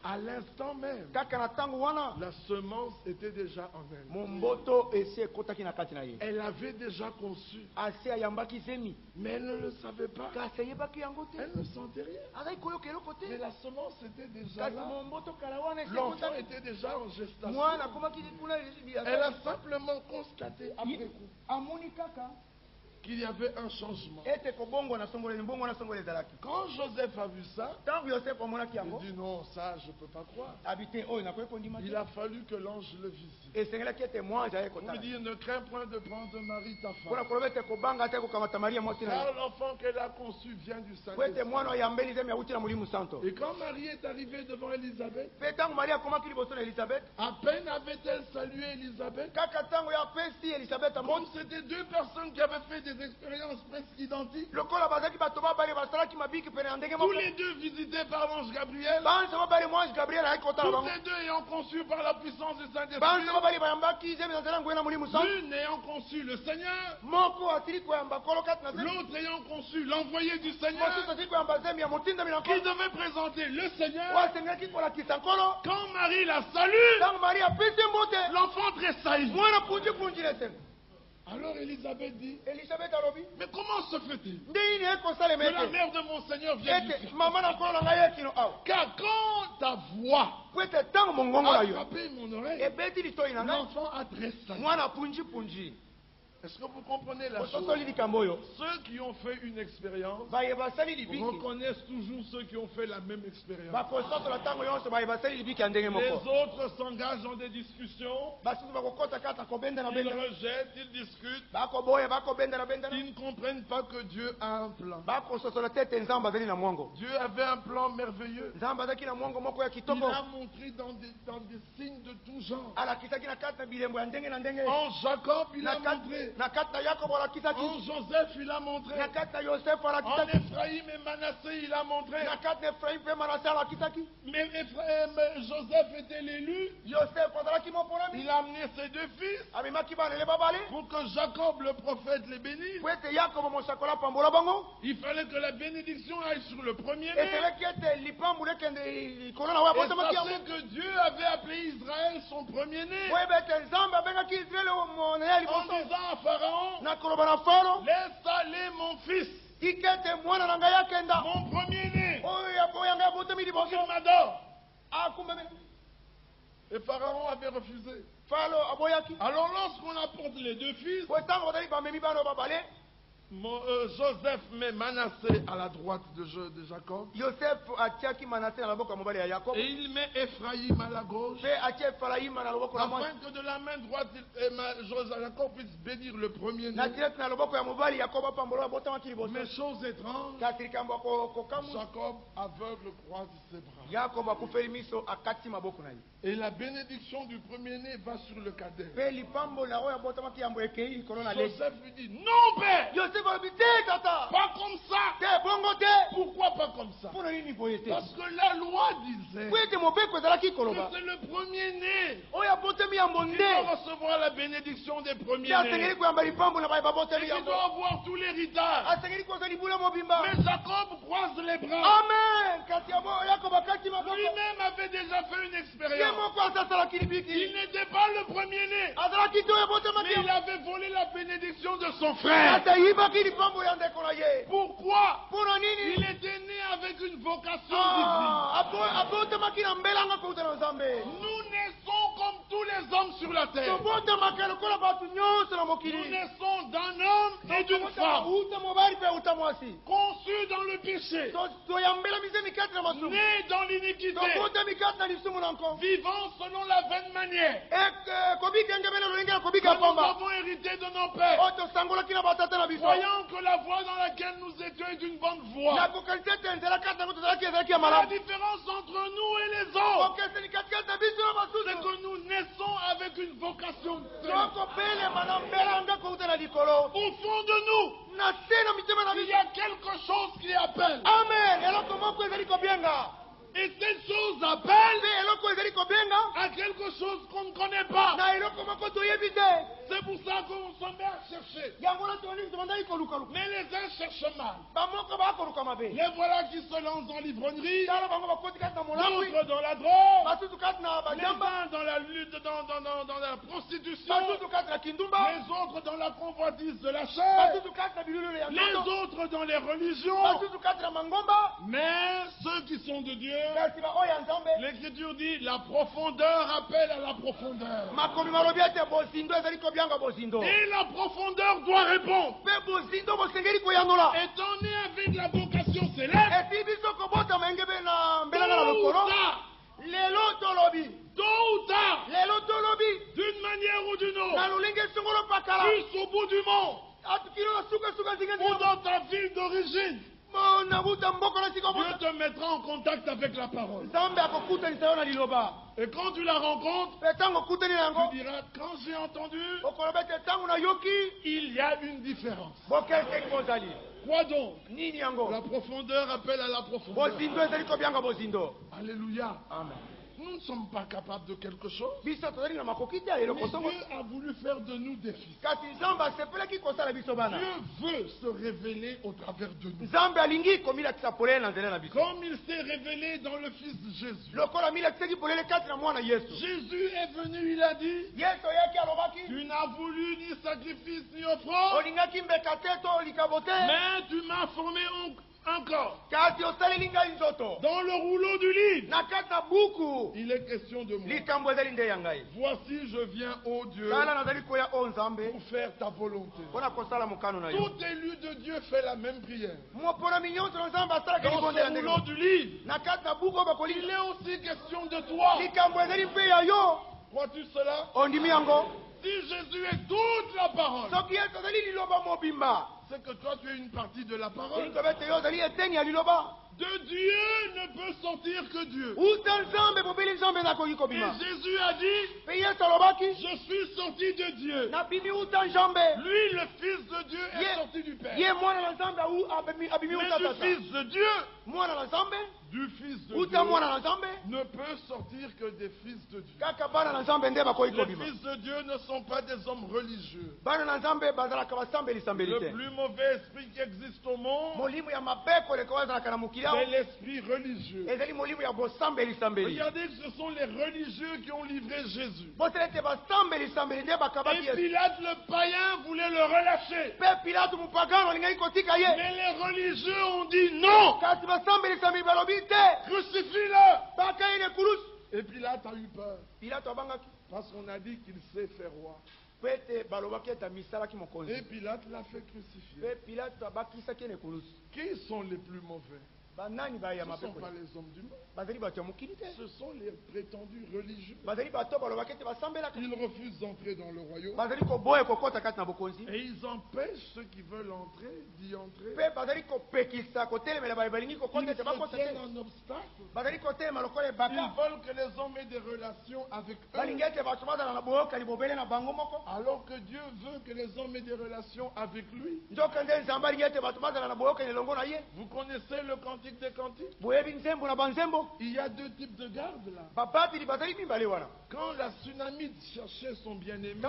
À l'instant même, la semence était déjà en elle. Elle avait déjà conçu, mais elle ne le savait pas. Elle ne sentait rien. Mais la semence était déjà là. L'enfant était déjà en gestation. Elle a simplement constaté après coup qu'il y avait un changement. Quand Joseph a vu ça, il dit non, ça je ne peux pas croire. Il a fallu que l'ange le visite. Pour lui dire, ne crains point de prendre Marie ta femme, car l'enfant qu'elle a conçu vient du Saint-Esprit. Et quand Marie est arrivée devant Élisabeth, à peine avait-elle salué Élisabeth, comme c'était deux personnes qui avaient fait des expériences presque identiques, tous les deux visités par l'ange Gabriel, tous les deux ayant conçu par la puissance du Saint-Esprit, l'une ayant conçu le Seigneur, l'autre ayant conçu l'envoyé du Seigneur, qui devait présenter le Seigneur. Quand Marie la salue, l'enfant tressaillit. Alors Élisabeth dit, mais comment se fait-il que la mère de mon Seigneur vienne ici? Car quand ta voix a frappé mon oreille, l'enfant a tressailli. Est-ce que vous comprenez la chose? Ceux qui ont fait une expérience reconnaissent toujours ceux qui ont fait la même expérience. Les autres s'engagent dans des discussions, ils rejettent, ils discutent, ils ne comprennent pas que Dieu a un plan. Dieu avait un plan merveilleux. Il a montré dans des signes de tout genre. En Jacob, il a montré. En Joseph, il a montré. En Ephraïm et Manassé, il a montré. Mais Joseph était l'élu. Il a amené ses deux fils pour que Jacob, le prophète, les bénisse. Il fallait que la bénédiction aille sur le premier-né. Et sachez que Dieu avait appelé Israël son premier-né. En disant à Pharaon, laisse aller mon fils, mon premier-né, pour qu'il m'adore. Et Pharaon avait refusé. Alors lorsqu'on apporte les deux fils, Joseph met Manassé à la droite de Jacob. Et il met Ephraïm à la gauche. Afin que de la main droite, Jacob puisse bénir le premier-né. Mais chose étrange, Jacob aveugle croise ses bras. Et la bénédiction du premier-né va sur le cadet. Joseph lui dit, non père, pas comme ça. Pourquoi pas comme ça? Parce que la loi disait que c'est le premier-né qui doit recevoir la bénédiction des premiers-nés et qui doit avoir tout l'héritage. Mais Jacob croise les bras. Lui-même avait déjà fait une expérience. Il n'était pas le premier-né, mais il avait volé la bénédiction de son frère. Pourquoi? Il était né avec une vocation divine. Nous naissons comme tous les hommes sur la terre. Nous naissons d'un homme et d'une femme, conçus dans le péché, nés dans l'iniquité, vivant selon la vaine manière que nous avons hérité de nos pères, voyant que la voie dans laquelle nous étions est une bonne voie. La différence entre nous et les autres, c'est que nous naissons avec une vocation. Au fond de nous, il y a quelque chose qui appelle. Et cette chose appelle à quelque chose qu'on ne connaît pas. C'est pour pour ça qu'on s'en met à chercher. Mais les uns cherchent mal. Les voilà qui se lancent dans l'ivrognerie, d'autres dans la drogue, les uns dans la lutte, dans la prostitution, les autres dans la convoitise de la chair, les autres dans les religions. Mais ceux qui sont de Dieu, l'Écriture dit la profondeur appelle à la profondeur. Et la profondeur doit répondre. Étant né avec la vocation céleste, tôt ou tard, d'une manière ou d'une autre, jusqu'au bout du monde, ou dans ta ville d'origine, Dieu te mettra en contact avec la parole. Et quand tu la rencontres, tu diras, quand j'ai entendu, il y a une différence. Quoi donc? La profondeur appelle à la profondeur. Alléluia. Amen. Nous ne sommes pas capables de quelque chose. Mais Dieu a voulu faire de nous des fils. Dieu veut se révéler au travers de nous. Comme il s'est révélé dans le Fils de Jésus. Jésus est venu, il a dit, tu n'as voulu ni sacrifice ni offrande, mais tu m'as formé encore. Dans le rouleau du livre, il est question de moi. Voici, je viens, ô Dieu, pour faire ta volonté. Tout élu de Dieu fait la même prière. Dans ce rouleau du livre, il est aussi question de toi. Crois-tu cela? Si Jésus est toute la parole, c'est que toi tu es une partie de la parole. De Dieu ne peut sortir que Dieu. Et Jésus a dit, je suis sorti de Dieu. Lui, le Fils de Dieu, est sorti du Père. Mais du Fils de Dieu, ne peut sortir que des fils de Dieu. Les fils de Dieu ne sont pas des hommes religieux. Le plus mauvais esprit qui existe au monde, c'est l'esprit religieux. Regardez que ce sont les religieux qui ont livré Jésus. Et Pilate le païen voulait le relâcher. Mais les religieux ont dit non. Crucifie-le. Et Pilate a eu peur. Parce qu'on a dit qu'il sait faire roi. Et Pilate l'a fait crucifier. Qui sont les plus mauvais? Ce ne sont pas les hommes du monde. Ce sont les prétendus religieux. Ils refusent d'entrer dans le royaume. Et ils empêchent ceux qui veulent entrer d'y entrer. Ils se tiennent en obstacle. Ils veulent que les hommes aient des relations avec eux. Alors que Dieu veut que les hommes aient des relations avec lui. Vous connaissez le cantique des cantiques? Il y a deux types de gardes là. Quand la Sunamite cherchait son bien-aimé,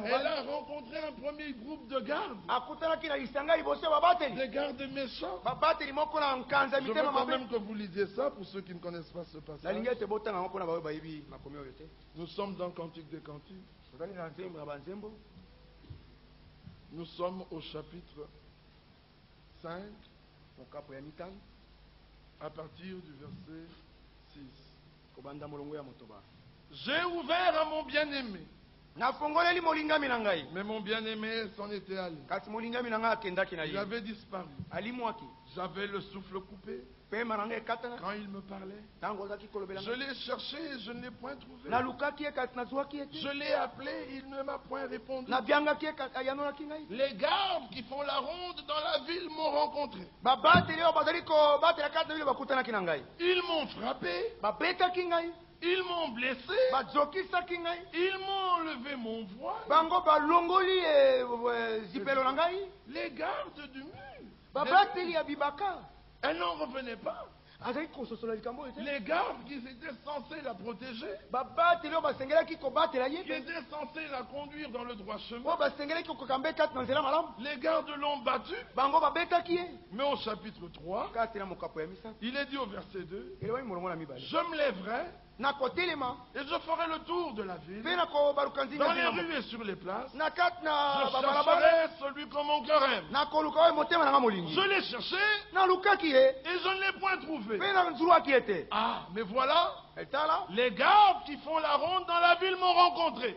elle a rencontré un premier groupe de gardes. Des gardes méchants. Je veux quand même que vous lisiez ça pour ceux qui ne connaissent pas ce passage. Nous sommes dans le Cantique des Cantiques. Nous sommes au chapitre 5, à partir du verset 6. J'ai ouvert à mon bien-aimé, mais mon bien-aimé s'en était allé. Il avait disparu. J'avais le souffle coupé quand il me parlait. Je l'ai cherché et je ne l'ai point trouvé. Je l'ai appelé, il ne m'a point répondu. Les gardes qui font la ronde dans la ville m'ont rencontré. Ils m'ont frappé. Ils m'ont blessé. Ils m'ont enlevé mon voile. Les gardes du mur. Elles n'en revenaient pas. Les gardes qui étaient censés la protéger, qui étaient censés la conduire dans le droit chemin, les gardes l'ont battue. Mais au chapitre 3, il est dit au verset 2, je me lèverai et je ferai le tour de la ville, dans les rues et sur les places. Je chercherai celui que mon cœur aime. Je l'ai cherché et je ne l'ai point trouvé. Ah, mais voilà, les gardes qui font la ronde dans la ville m'ont rencontré.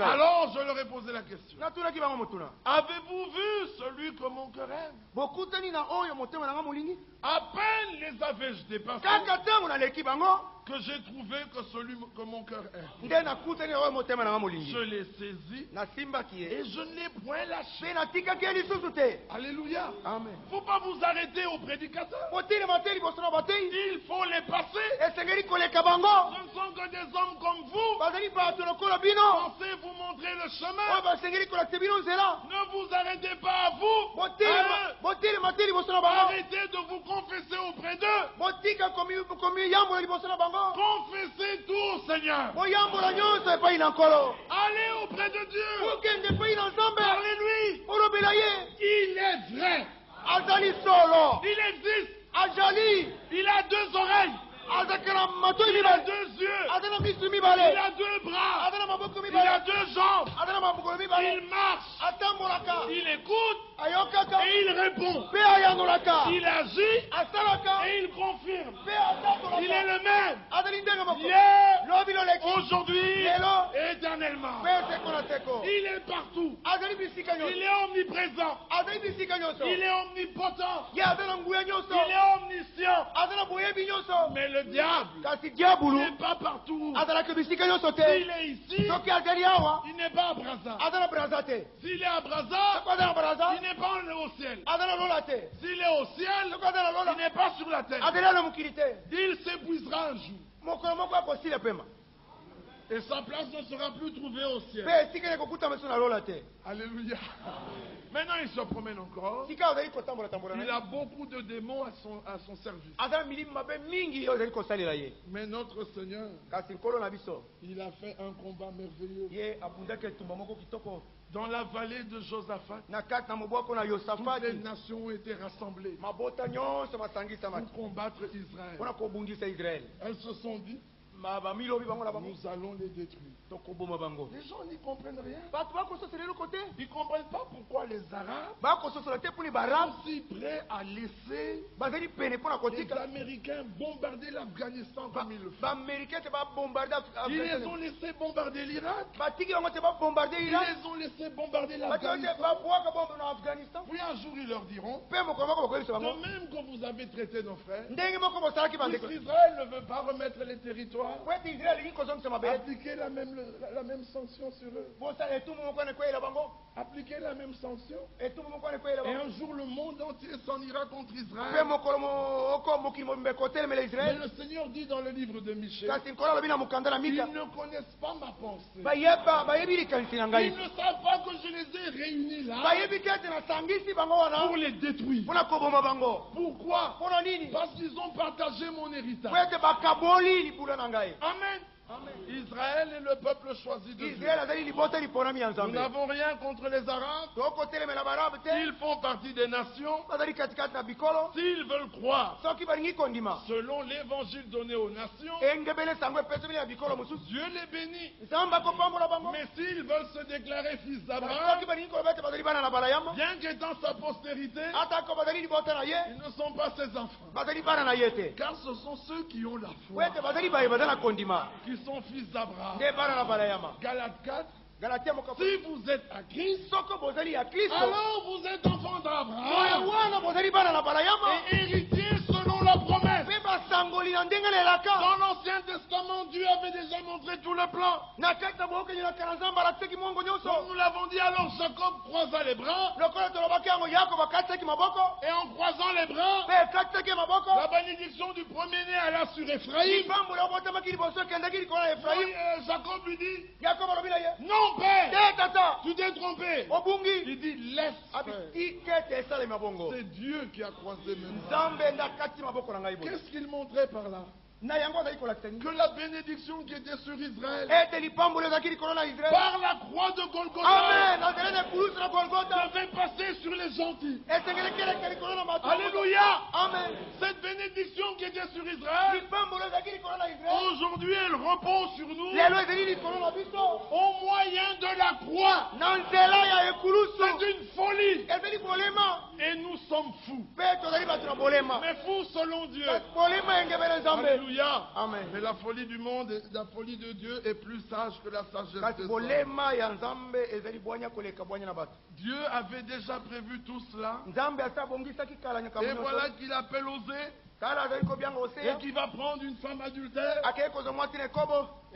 Alors je leur ai posé la question. Avez-vous vu celui que mon cœur aime? À peine les avais-je dépassés que j'ai trouvé que celui que mon cœur aime. Je l'ai saisi et je ne l'ai point lâché. Alléluia. Il ne faut pas vous arrêter aux prédicateurs. Il faut les passer. Ce ne sont que des hommes comme vous. Pensez vous montrer le chemin. Ne vous arrêtez pas à vous. Arrêtez de vous confesser auprès d'eux. Confessez tout, Seigneur. Allez auprès de Dieu. Parlez-lui. Il est vrai. Il existe. Il a deux oreilles. Il a deux yeux. Il a deux bras. Il a deux jambes. Il marche. Il écoute. Et il répond. Il agit. Et il confirme. Il est le même. Hier, aujourd'hui, et éternellement. Il est partout. Il est omniprésent. Il est omnipotent. Il est omniscient. Mais le diable n'est pas partout. S'il est ici, il n'est pas à Brazza. S'il est à Brazza, il n'est pas au ciel. S'il est au ciel, il n'est pas sur la terre. Il s'épuisera un jour. Et sa place ne sera plus trouvée au ciel. Alléluia. Maintenant, il se promène encore. Il a beaucoup de démons à son service. Mais notre Seigneur, il a fait un combat merveilleux. Dans la vallée de Josaphat, toutes les nations ont été rassemblées pour combattre Israël. Elles se sont dit, nous allons les détruire. Les gens n'y comprennent rien. Ils ne comprennent pas pourquoi les Arabes sont si prêts à laisser les Américains bombarder l'Afghanistan comme ils le font. Ils les ont laissés bombarder l'Irak. Ils les ont laissés bombarder l'Afghanistan. Puis un jour ils leur diront, de même que vous avez traité nos frères, Israël ne veut pas remettre les territoires, appliquez la même sanction sur eux. Appliquez la même sanction. Et un jour le monde entier s'en ira contre Israël. Mais le Seigneur dit dans le livre de Michée, ils ne connaissent pas ma pensée. Ils ne savent pas que je les ai réunis là pour les détruire. Pourquoi? Parce qu'ils ont partagé mon héritage. Amen. Israël est le peuple choisi de Dieu. Nous n'avons rien contre les Arabes. Ils font partie des nations. S'ils veulent croire selon l'évangile donné aux nations, Dieu les bénit. Mais s'ils veulent se déclarer fils d'Abraham, bien qu'étant sa postérité, ils ne sont pas ses enfants. Car ce sont ceux qui ont la foi, qui sont fils d'Abraham. Galates 4. Si vous êtes à Christ, alors vous êtes enfants d'Abraham et héritiers selon la promesse. Dans l'Ancien Testament, Dieu avait déjà montré tout le plan. Comme nous l'avons dit, alors Jacob croisa les bras. Et en croisant les bras, la bénédiction du premier-né alla sur Ephraïm. Jacob lui dit, non père, tu t'es trompé. Il dit, laisse faire. C'est Dieu qui a croisé mes mains. Qu'est-ce qu'il montrait par là? Que la bénédiction qui était sur Israël par la croix de Golgotha devait passer sur les gentils. Alléluia. Cette bénédiction qui était sur Israël, aujourd'hui elle repose sur nous au moyen de la croix. C'est une folie. Et nous sommes fous. Mais fous selon Dieu. Alléluia.
Amen.
Mais la folie du monde, la folie de Dieu est plus sage que la sagesse des hommes. Dieu avait déjà prévu tout cela. Et voilà qu'il appelle Osée. Et qui va prendre une femme adultère.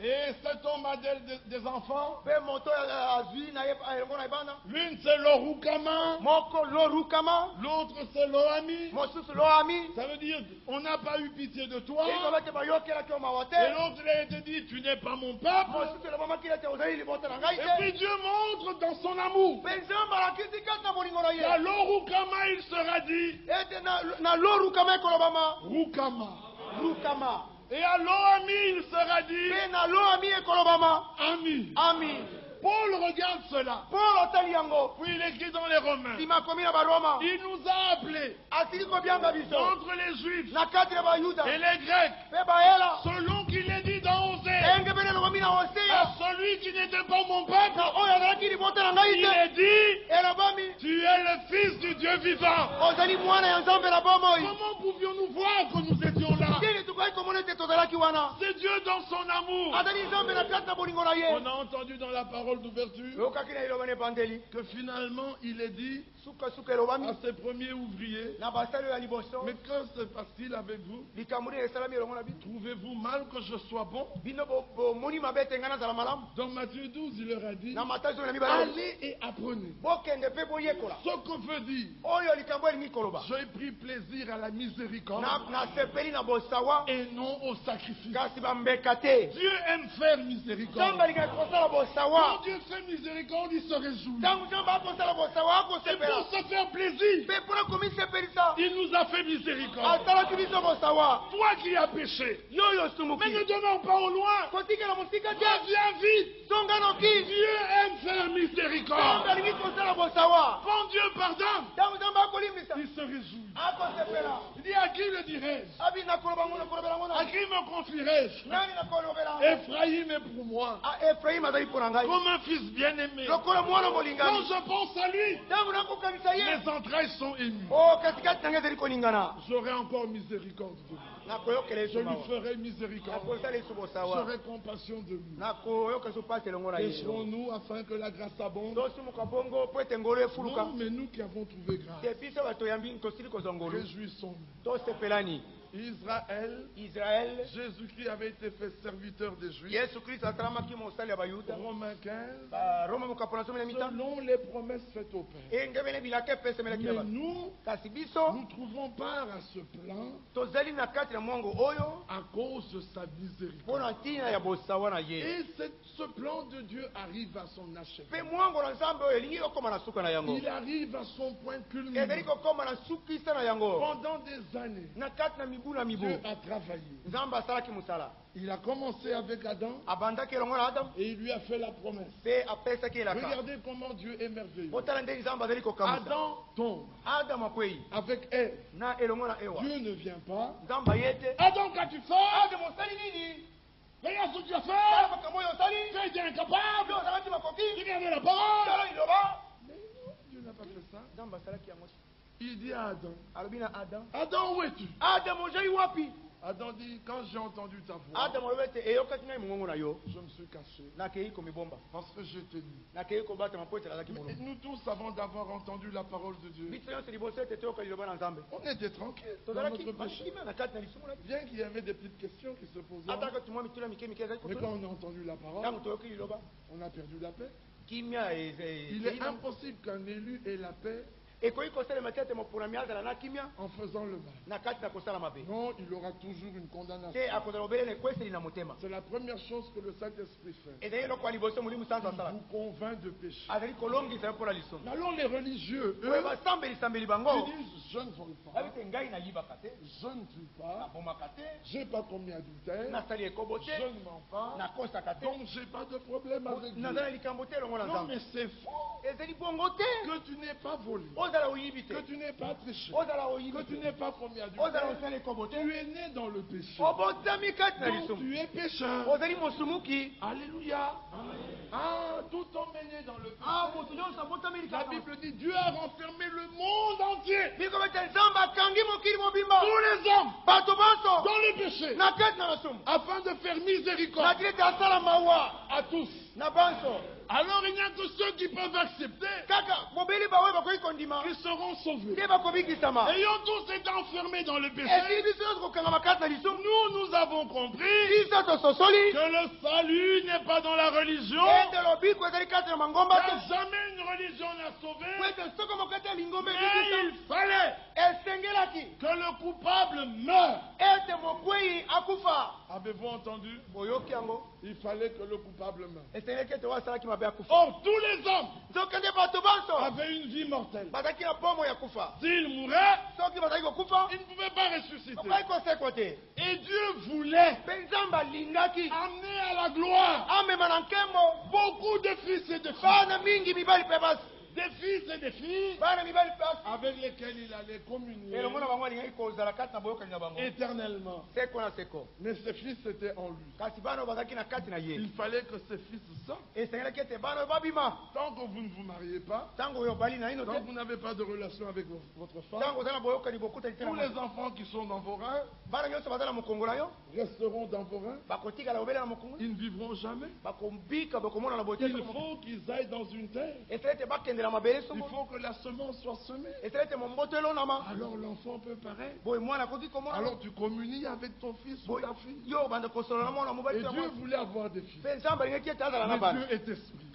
Et cet homme a des enfants. L'une c'est Lorukama. L'autre c'est Loami. Ça veut dire on n'a pas eu pitié de toi. Et l'autre il a été dit tu n'es pas mon peuple. Et puis Dieu montre dans son amour. À Lorukama il sera dit Rukama. Et à Loami, il sera dit Ami. Paul regarde cela. Puis il écrit dans les Romains. Il nous a appelés entre les Juifs et les Grecs, selon qu'il est dit dans Osée, à celui qui n'était pas mon peuple, il est dit, tu es le fils du Dieu vivant. Comment pouvions-nous voir que nous étions là? C'est Dieu dans son amour. On a entendu dans la parole d'ouverture que finalement il est dit à ses premiers ouvriers, mais quand se passe-t-il avec vous? Trouvez-vous mal que je sois bon? Dans Matthieu 12 il leur a dit, allez et apprenez ce que veut dire j'ai pris plaisir à la miséricorde et non au sacrifice. Dieu aime faire miséricorde. Quand Dieu fait miséricorde, il se réjouit. Et pour se faire plaisir, il nous a fait miséricorde. Toi qui as péché, mais ne demeure pas au loin. Reviens vite. Dieu aime faire miséricorde. Quand Dieu pardonne, il se réjouit. Il dit à qui le dirais-je? À qui me confierai-je? Ephraïm est pour moi comme un fils bien-aimé. Quand je pense à lui, mes entrailles sont émues. J'aurai encore miséricorde de lui. Je lui ferai miséricorde. J'aurai compassion de lui. Pécherons-nous afin que la grâce abonde? Non, mais nous qui avons trouvé grâce, réjouissons-nous. Israël, Jésus-Christ avait été fait serviteur des Juifs. Romains 15, selon les promesses faites au Père. Mais nous trouvons part à ce plan à cause de sa miséricorde. Et ce plan de Dieu arrive à son achèvement. Il arrive à son point culminant. Pendant des années, Dieu a travaillé. Il a commencé avec Adam et il lui a fait la promesse. Regardez comment Dieu est merveilleux. Adam tombe avec Ève. Dieu ne vient pas. Adam, qu'as-tu fait? Regarde ce que tu as fait. Tu as été incapable. Tu gardais la parole. Mais non, Dieu n'a pas fait ça. Il dit à Adam, Adam, où es-tu? Adam dit, quand j'ai entendu ta voix, je me suis caché parce que je t'ai dit. Mais nous tous, avant d'avoir entendu la parole de Dieu, on était tranquille dans notre péché. Bien qu'il y avait des petites questions qui se posaient, mais quand on a entendu la parole, on a perdu la paix. Il est impossible qu'un élu ait la paix en faisant le mal. Non, il aura toujours une condamnation. C'est la première chose que le Saint-Esprit fait. Il vous convainc de péché. Alors les religieux, eux, ils disent, je ne vole pas, je ne tue pas, je n'ai pas commis adultère, je ne mens pas, donc je n'ai pas de problème avec Dieu. Non, mais c'est faux. Que tu n'aies pas volé, que tu n'aies pas triché, que tu n'aies pas commis adultère, tu es né dans le péché. Donc tu es pécheur. Alléluia. Ah, tout homme est né dans le péché. La Bible dit Dieu a renfermé le monde entier. Tous les hommes dans le péché, afin de faire miséricorde à tous. Alors il n'y a que ceux qui peuvent accepter qui seront sauvés. Ayant tous été enfermés dans le péché, nous avons compris que le salut n'est pas dans la religion, car jamais une religion n'a sauvé, mais il fallait que le coupable meure. Avez-vous entendu? Il fallait que le coupable meure. Or, tous les hommes avaient une vie mortelle. S'ils mouraient, ils ne pouvaient pas ressusciter. Et Dieu voulait amener à la gloire beaucoup de fils et de filles. Des fils et des filles avec lesquels il allait communier éternellement. Mais ces fils étaient en lui. Il fallait que ces fils sortent. Tant que vous ne vous mariez pas, tant que vous n'avez pas de relation avec votre femme, tous les enfants qui sont dans vos reins resteront dans vos reins. Ils ne vivront jamais. Il faut qu'ils aillent dans une terre. Il faut que la semence soit semée. Alors l'enfant peut paraître. Alors tu communies avec ton fils ou ta fille. Et Dieu voulait avoir des fils. Mais Dieu est esprit.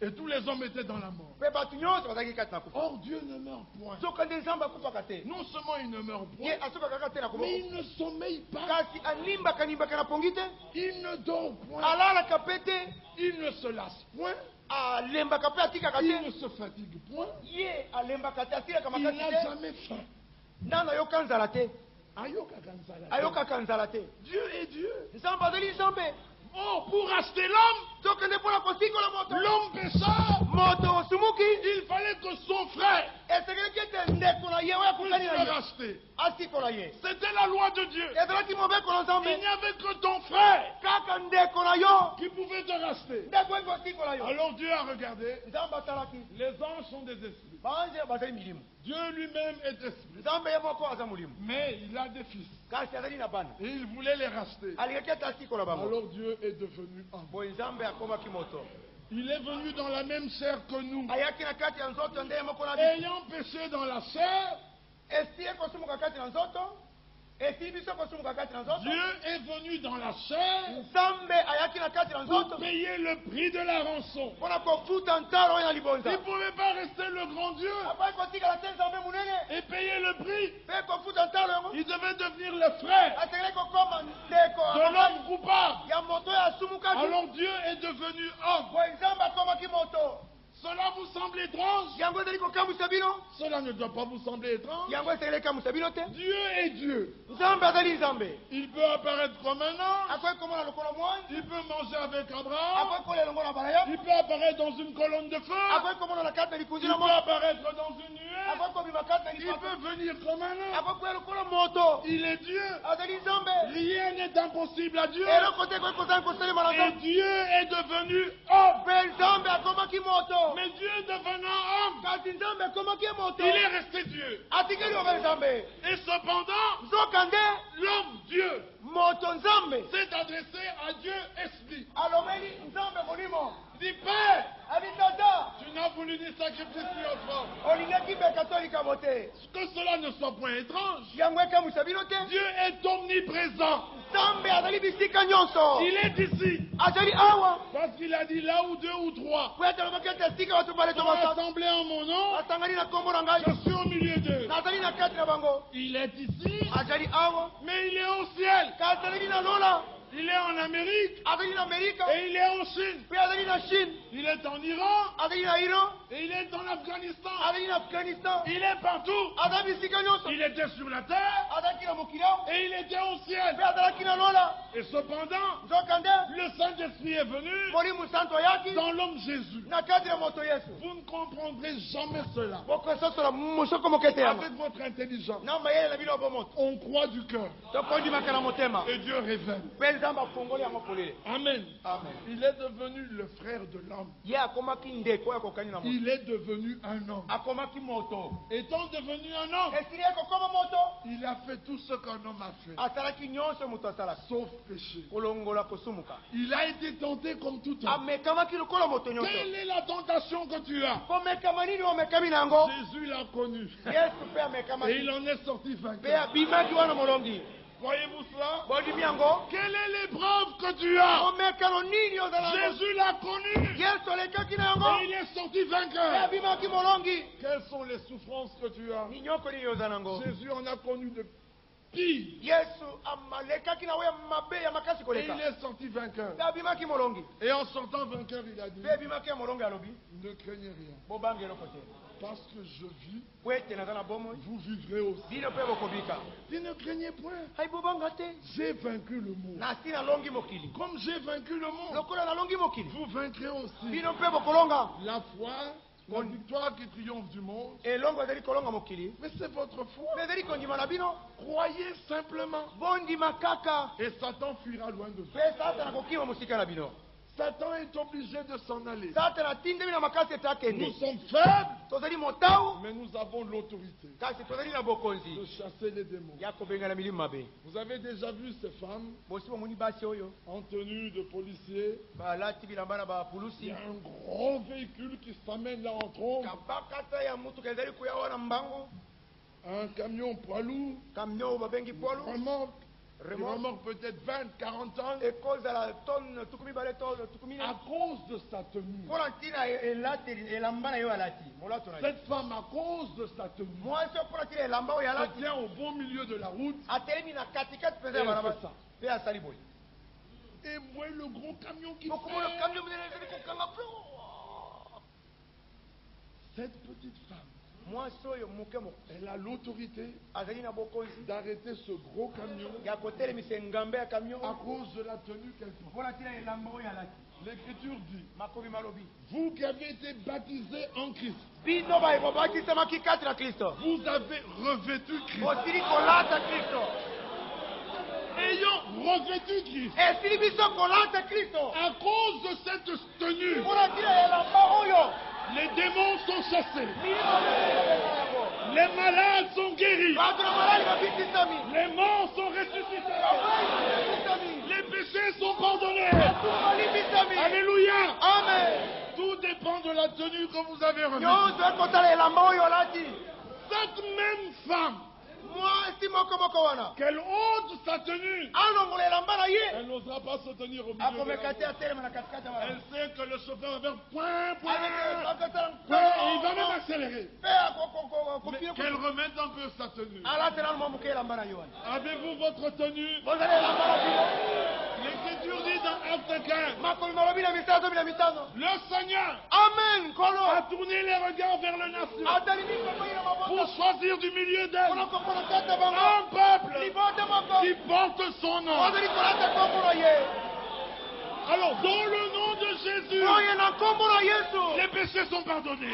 Et tous les hommes étaient dans la mort. Or Dieu ne meurt point. Non seulement il ne meurt point, mais il ne sommeille pas. Il ne dort point. Il ne se lasse point. Il ne se fatigue point. Il n'a jamais faim. Dieu est Dieu. Oh, pour racheter l'homme, l'homme pécheur, il fallait que son frère puisse le racheter. C'était la loi de Dieu. Il n'y avait que ton frère qui pouvait te racheter. Alors Dieu a regardé. Les anges sont des esprits. Dieu lui-même est esprit. Mais il a des fils. Et il voulait les racheter. Alors Dieu est devenu homme. Il est venu dans la même chair que nous. Ayant péché dans la chair, Dieu est venu dans la chair pour payer le prix de la rançon. Il ne pouvait pas rester le grand Dieu et payer le prix. Il devait devenir le frère de l'homme coupable. Alors Dieu est devenu homme. Cela vous semble étrange? Cela ne doit pas vous sembler étrange. Dieu est Dieu. Il peut apparaître comme un ange. Il peut manger avec Abraham. Il peut apparaître dans une colonne de feu. Il peut apparaître dans une nuée. Il peut venir comme un ange. Il est Dieu. Rien n'est impossible à Dieu. Et Dieu est devenu homme. Mais Dieu devenant homme, il est resté Dieu. Et cependant, l'homme Dieu s'est adressé à Dieu esprit. Il dit, Père, tu n'a voulu ni sacrifice ni offrande. Que cela ne soit point étrange. Dieu est omniprésent. Il est ici. Parce qu'il a dit là où deux ou trois sont assemblés en mon nom, je suis au milieu d'eux. Il est ici, mais il est au ciel. Il est en Amérique et il est en Chine. Il est en Iran et il est en Afghanistan. Il est partout. Il était sur la terre et il était au ciel. Et cependant, le Saint-Esprit est venu dans l'homme Jésus. Vous ne comprendrez jamais cela avec votre intelligence. On croit du cœur et Dieu révèle. Amen. Il est devenu le frère de l'homme. Il est devenu un homme. Étant devenu un homme, il a fait tout ce qu'un homme a fait, sauf péché. Il a été tenté comme tout homme. Quelle est la tentation que tu as? Jésus l'a connu. Et il en est sorti vainqueur. Voyez-vous cela? Quelle est l'épreuve que tu as? Jésus l'a connu. Et il est sorti vainqueur. Quelles sont les souffrances que tu as? Jésus en a connu de pire. Et il est sorti vainqueur. Et en sortant vainqueur, il a dit, ne craignez rien. Parce que je vis, vous vivrez aussi. Et ne craignez point. J'ai vaincu le monde. Comme j'ai vaincu le monde, vous vaincrez aussi. La foi, la victoire qui triomphe du monde. Mais c'est votre foi. Croyez simplement. Et Satan fuira loin de vous. Satan est obligé de s'en aller. Nous sommes faibles, mais nous avons l'autorité de chasser les démons. Vous avez déjà vu ces femmes en tenue de policiers. Il y a un gros véhicule qui s'amène là en trombe. Un camion poids lourd. Il remorque peut-être 20, 40 ans. À cause de sa tenue. Cette femme, à cause de sa tenue, se tient au beau milieu de la route. Et voyez le gros camion qui fait. Cette petite femme, elle a l'autorité d'arrêter ce gros camion à cause de la tenue qu'elle porte. L'Écriture dit, vous qui avez été baptisés en Christ, vous avez revêtu Christ. Ayant revêtu Christ, à cause de cette tenue, les démons sont chassés. Les malades sont guéris. Les morts sont ressuscités. Les péchés sont pardonnés. Alléluia. Amen. Tout dépend de la tenue que vous avez remise. Cette même femme, qu'elle ôte sa tenue, elle n'osera pas se tenir au milieu de la. Elle sait que le chauffeur va faire point, et il va même accélérer. Mais qu'elle remette un peu sa tenue. Avez-vous votre tenue? L'Écriture dit dans Acte 15, le Seigneur a tourné les regards vers les nations pour choisir du milieu d'elles un peuple qui porte son nom. Alors, dans le nom de Jésus, les péchés sont pardonnés.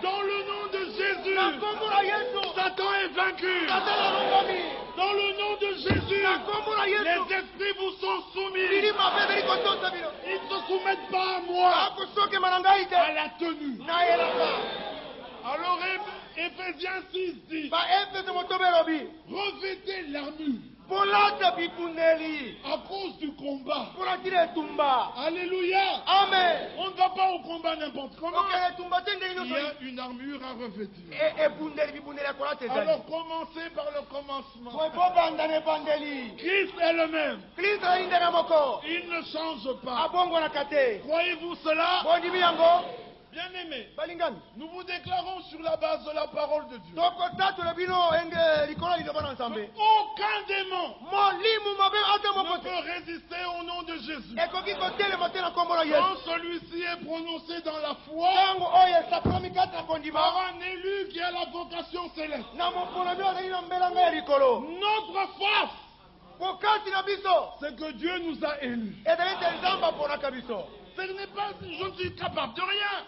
Dans le nom de Jésus, Satan est vaincu. Dans le nom de Jésus, les esprits vous sont soumis. Ils ne se soumettent pas à moi, à la tenue. Alors, Éphésiens 6 dit, revêtez l'armure à cause du combat. Alléluia.
Amen.
On ne va pas au combat n'importe comment. Il y a une armure à revêtir. Alors commencez par le commencement. Christ est le même. Il ne change pas. Croyez-vous cela? Bien-aimés, nous vous déclarons sur la base de la parole de Dieu. Aucun démon ne peut résister au nom de Jésus. Quand celui-ci est prononcé dans la foi par un élu qui a la vocation céleste, notre force, c'est que Dieu nous a élus. Ce n'est pas, je ne suis capable de rien.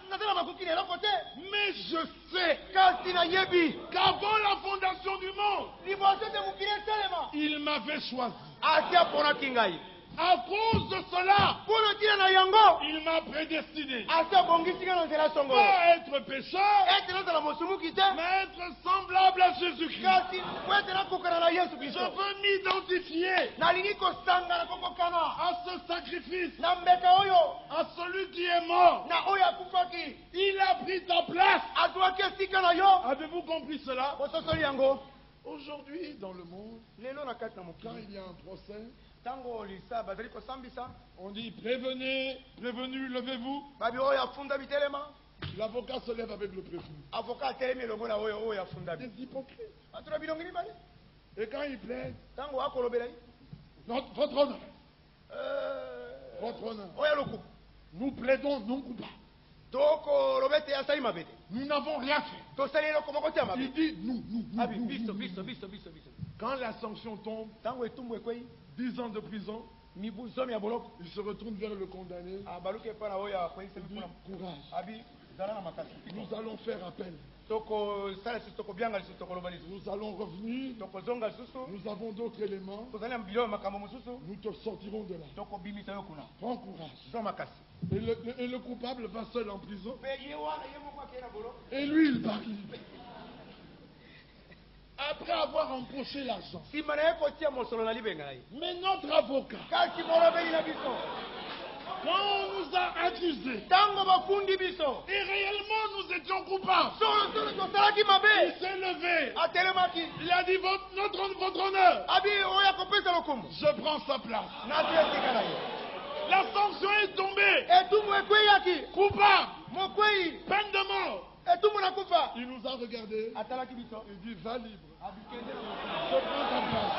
Mais je sais qu'avant la fondation du monde, il m'avait choisi. À cause de cela, il m'a prédestiné. Pas être pécheur, mais être semblable à Jésus-Christ. Je veux m'identifier à ce sacrifice, à celui qui est mort. Il a pris ta place. Avez-vous compris cela? Aujourd'hui, dans le monde, quand il y a un procès, on dit prévenez, prévenu, levez-vous. L'avocat se lève avec le prévenu. Des hypocrites. Et quand il plaide, votre honneur, nous plaidons non coupables. Nous n'avons rien fait. Il dit nous. Quand la sanction tombe, 10 ans de prison, il se retourne vers le condamné. Il dit courage. Nous allons faire appel. Nous allons revenir. Nous avons d'autres éléments. Nous te sortirons de là. Prends courage. Et le coupable va seul en prison. Et lui, il part libre. Après avoir empoché l'argent. Mais notre avocat, quand on nous a accusés, et réellement nous étions coupables, il s'est levé. Il a dit votre honneur. Je prends sa place. La sanction est tombée. Coupable. Peine de mort. Il nous a regardé. Il dit va libre. Je prends ta place.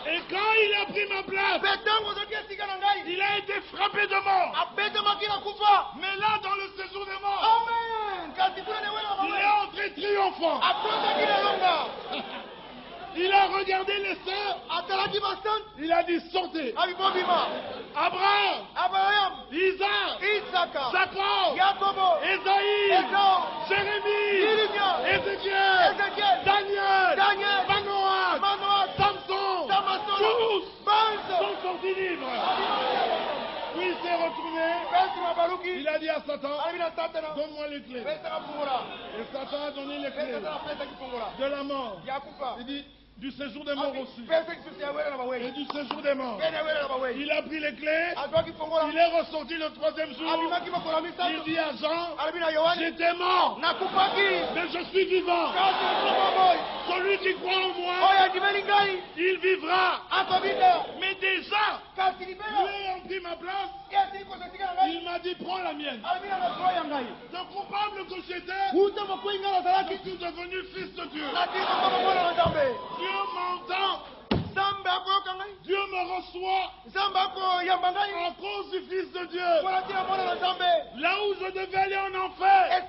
Et quand il a pris ma place, il a été frappé de mort. Mais là, dans le séjour des morts, il est entré triomphant. Il a regardé les sœurs. Il a dit sortez. Abraham, Isaac, Jacob, Esaïe, Jérémie, Ézéchiel, Daniel, Manoah, Samson, tous sont sortis libres. Puis il s'est retourné. Il a dit à Satan, donne-moi les clés. Et Satan a donné les clés de la mort. Il dit du séjour des morts aussi. Et du séjour des morts. Il a pris les clés. Il est ressorti le 3e jour. Il dit à Jean, j'étais mort, mais je suis vivant. Celui qui croit en moi, il vivra. Mais déjà, lui ayant pris ma place, il m'a dit prends la mienne. Le coupable que j'étais, je suis devenu fils de Dieu. Dieu m'entend. Dieu me reçoit à cause du Fils de Dieu. Là où je devais aller en enfer,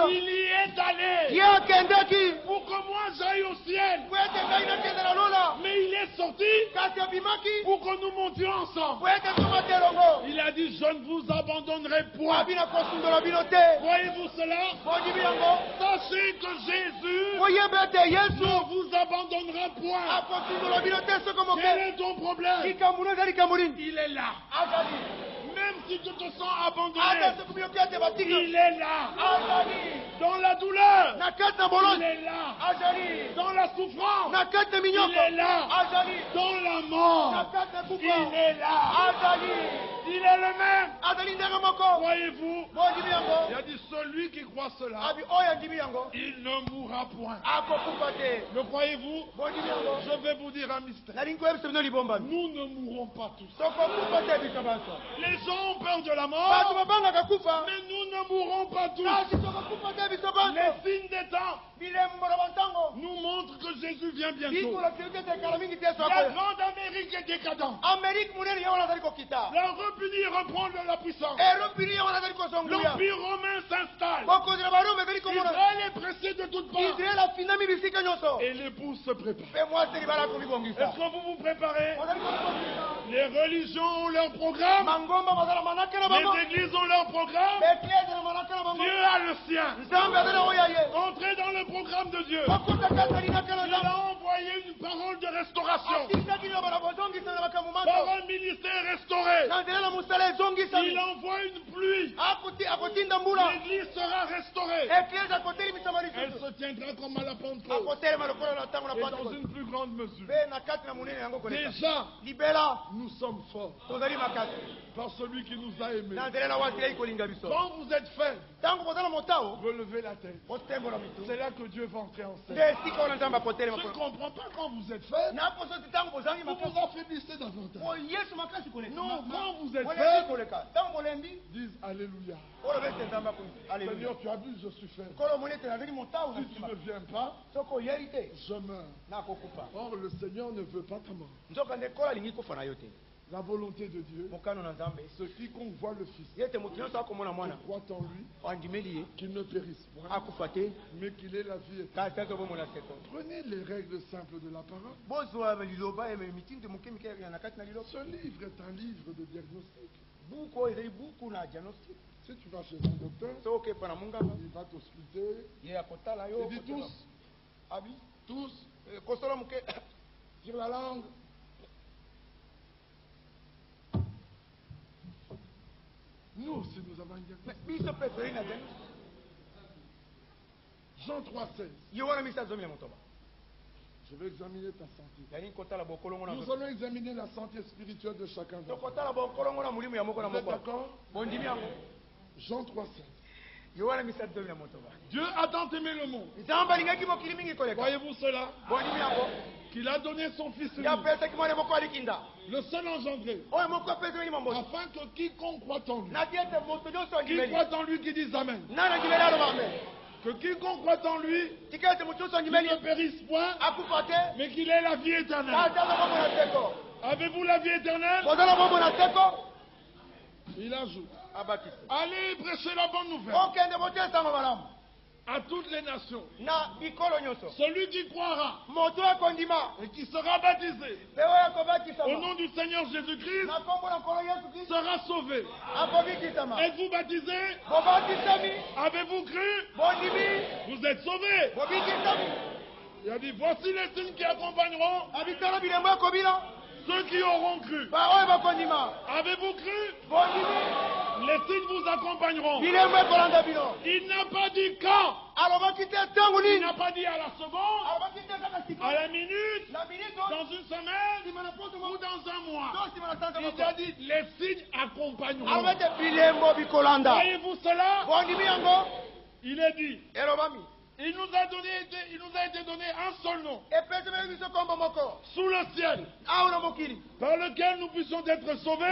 il y est allé pour que moi j'aille au ciel. Mais il est sorti pour que nous montions ensemble. Il a dit je ne vous abandonnerai point. Voyez-vous cela? Sachez que Jésus ne vous abandonnera point. Quel est ton problème? Il est là. Mais Même si tu te sens abandonné, il est là. Dans la douleur, il est là. Dans la souffrance, il est là. Dans la mort, il est là. Il est le même. Croyez-vous? Il a dit celui qui croit cela, il ne mourra point. Le croyez-vous? Je vais vous dire un mystère. Nous ne mourrons pas tous. Les gens ont peur de la mort, mais nous ne mourrons pas tous. Les signes des temps nous montrent que Jésus vient bientôt. La grande Amérique est décadente. L'Europe unie reprend de la puissance. L'Empire romain s'installe. Israël est pressé de toutes parts. Et l'épouse se prépare. Est-ce que vous vous préparez? Les religions ont leur programme. Les églises ont leur programme. Dieu a le sien. Entrez dans le programme de Dieu. Il a envoyé une parole de restauration. Par un ministère restauré. Il envoie une pluie. L'église sera restaurée. Elle se tiendra comme à la Pentecôte. Et dans une plus grande mesure. Déjà, nous sommes forts par celui qui nous a aimés. Quand vous êtes faibles, relevez la tête. C'est là que Dieu va entrer en scène. Je ne comprends pas quand vous êtes faibles. Vous vous affaiblissez davantage. Non, quand vous êtes faibles, disent Alléluia. Seigneur, tu as vu, je suis faible. Si tu ne viens pas, je meurs. Or, le Seigneur ne veut pas ta mort. La volonté de Dieu, ce quiconque voit le Fils, qui croit en lui, qu'il ne périsse point, mais qu'il ait la vie éternelle. Prenez les règles simples de la parole. Ce livre est un livre de diagnostic. Si tu vas chez un docteur, il va t'ausculter. Il dit tous, sur la langue. Nous aussi, nous avons un diagnostic. Jean 3,16. Je vais examiner ta santé. Nous allons examiner la santé spirituelle de chacun d'entre nous. Vous êtes d'accord? Jean 3,16. Dieu a tant aimé le monde. Voyez-vous cela? Qu'il a donné son Fils unique, le seul engendré, afin que quiconque croit en lui, qui croit en lui, qui dise Amen, que quiconque croit en lui, qu'il ne périsse point, mais qu'il ait la vie éternelle. Avez-vous la vie éternelle? Il ajoute, allez prêcher la bonne nouvelle à toutes les nations. Celui qui croira et qui sera baptisé au nom du Seigneur Jésus-Christ sera sauvé. Êtes-vous baptisé? Avez-vous cru? Vous êtes sauvés. Il a dit, voici les signes qui accompagneront ceux qui auront cru. Avez-vous cru? Les signes vous accompagneront. Il n'a pas dit quand. Il n'a pas dit à la seconde, à la minute, dans une semaine ou dans un mois. Il a dit les signes accompagneront. Voyez-vous cela? Il est dit. Il nous a été donné un seul nom sous le ciel par lequel nous puissions être sauvés.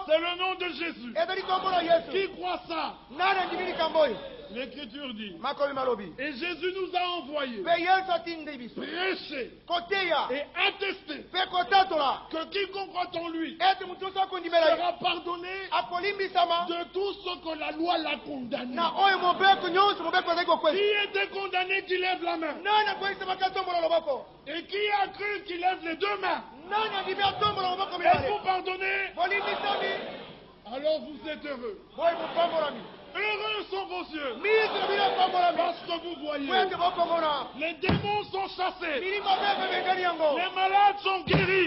C'est le nom de Jésus. Qui croit ça? L'Écriture dit, et Jésus nous a envoyés prêcher et attester que quiconque croit en lui sera pardonné de tout ce que la loi l'a condamné. Qui était condamné, qui lève la main? Et qui a cru, qui lève les deux mains? Êtes-vous pardonné? Alors vous êtes heureux. Heureux sont vos yeux. Parce que vous voyez. Les démons sont chassés. Les malades sont guéris.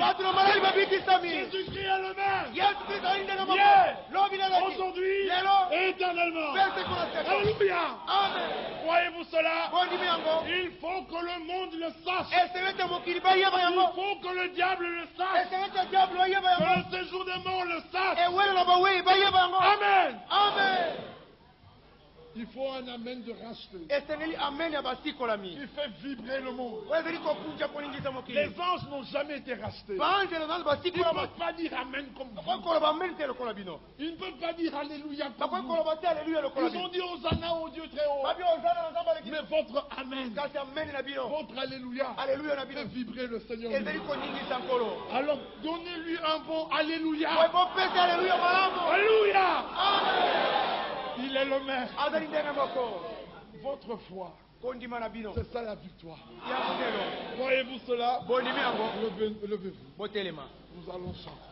Jésus-Christ est le même. Hier, aujourd'hui et éternellement. Alléluia. Voyez-vous cela? Il faut que le monde le sache. Il faut que le diable le sache. Que le séjour des morts le sache. Amen. Amen. Il faut un amen de racheter. Il fait vibrer le monde. Les anges n'ont jamais été rachetés. Ils ne peuvent pas dire amen comme vous. Ils ne peuvent pas dire alléluia comme vous. Ils ont dit Hosanna au Dieu très haut. Mais votre amen, votre alléluia fait vibrer le Seigneur. Alors donnez-lui un bon alléluia. Alléluia. Il est le maître. Votre foi, c'est ça la victoire. Voyez-vous cela? Levez-vous. Nous allons chanter.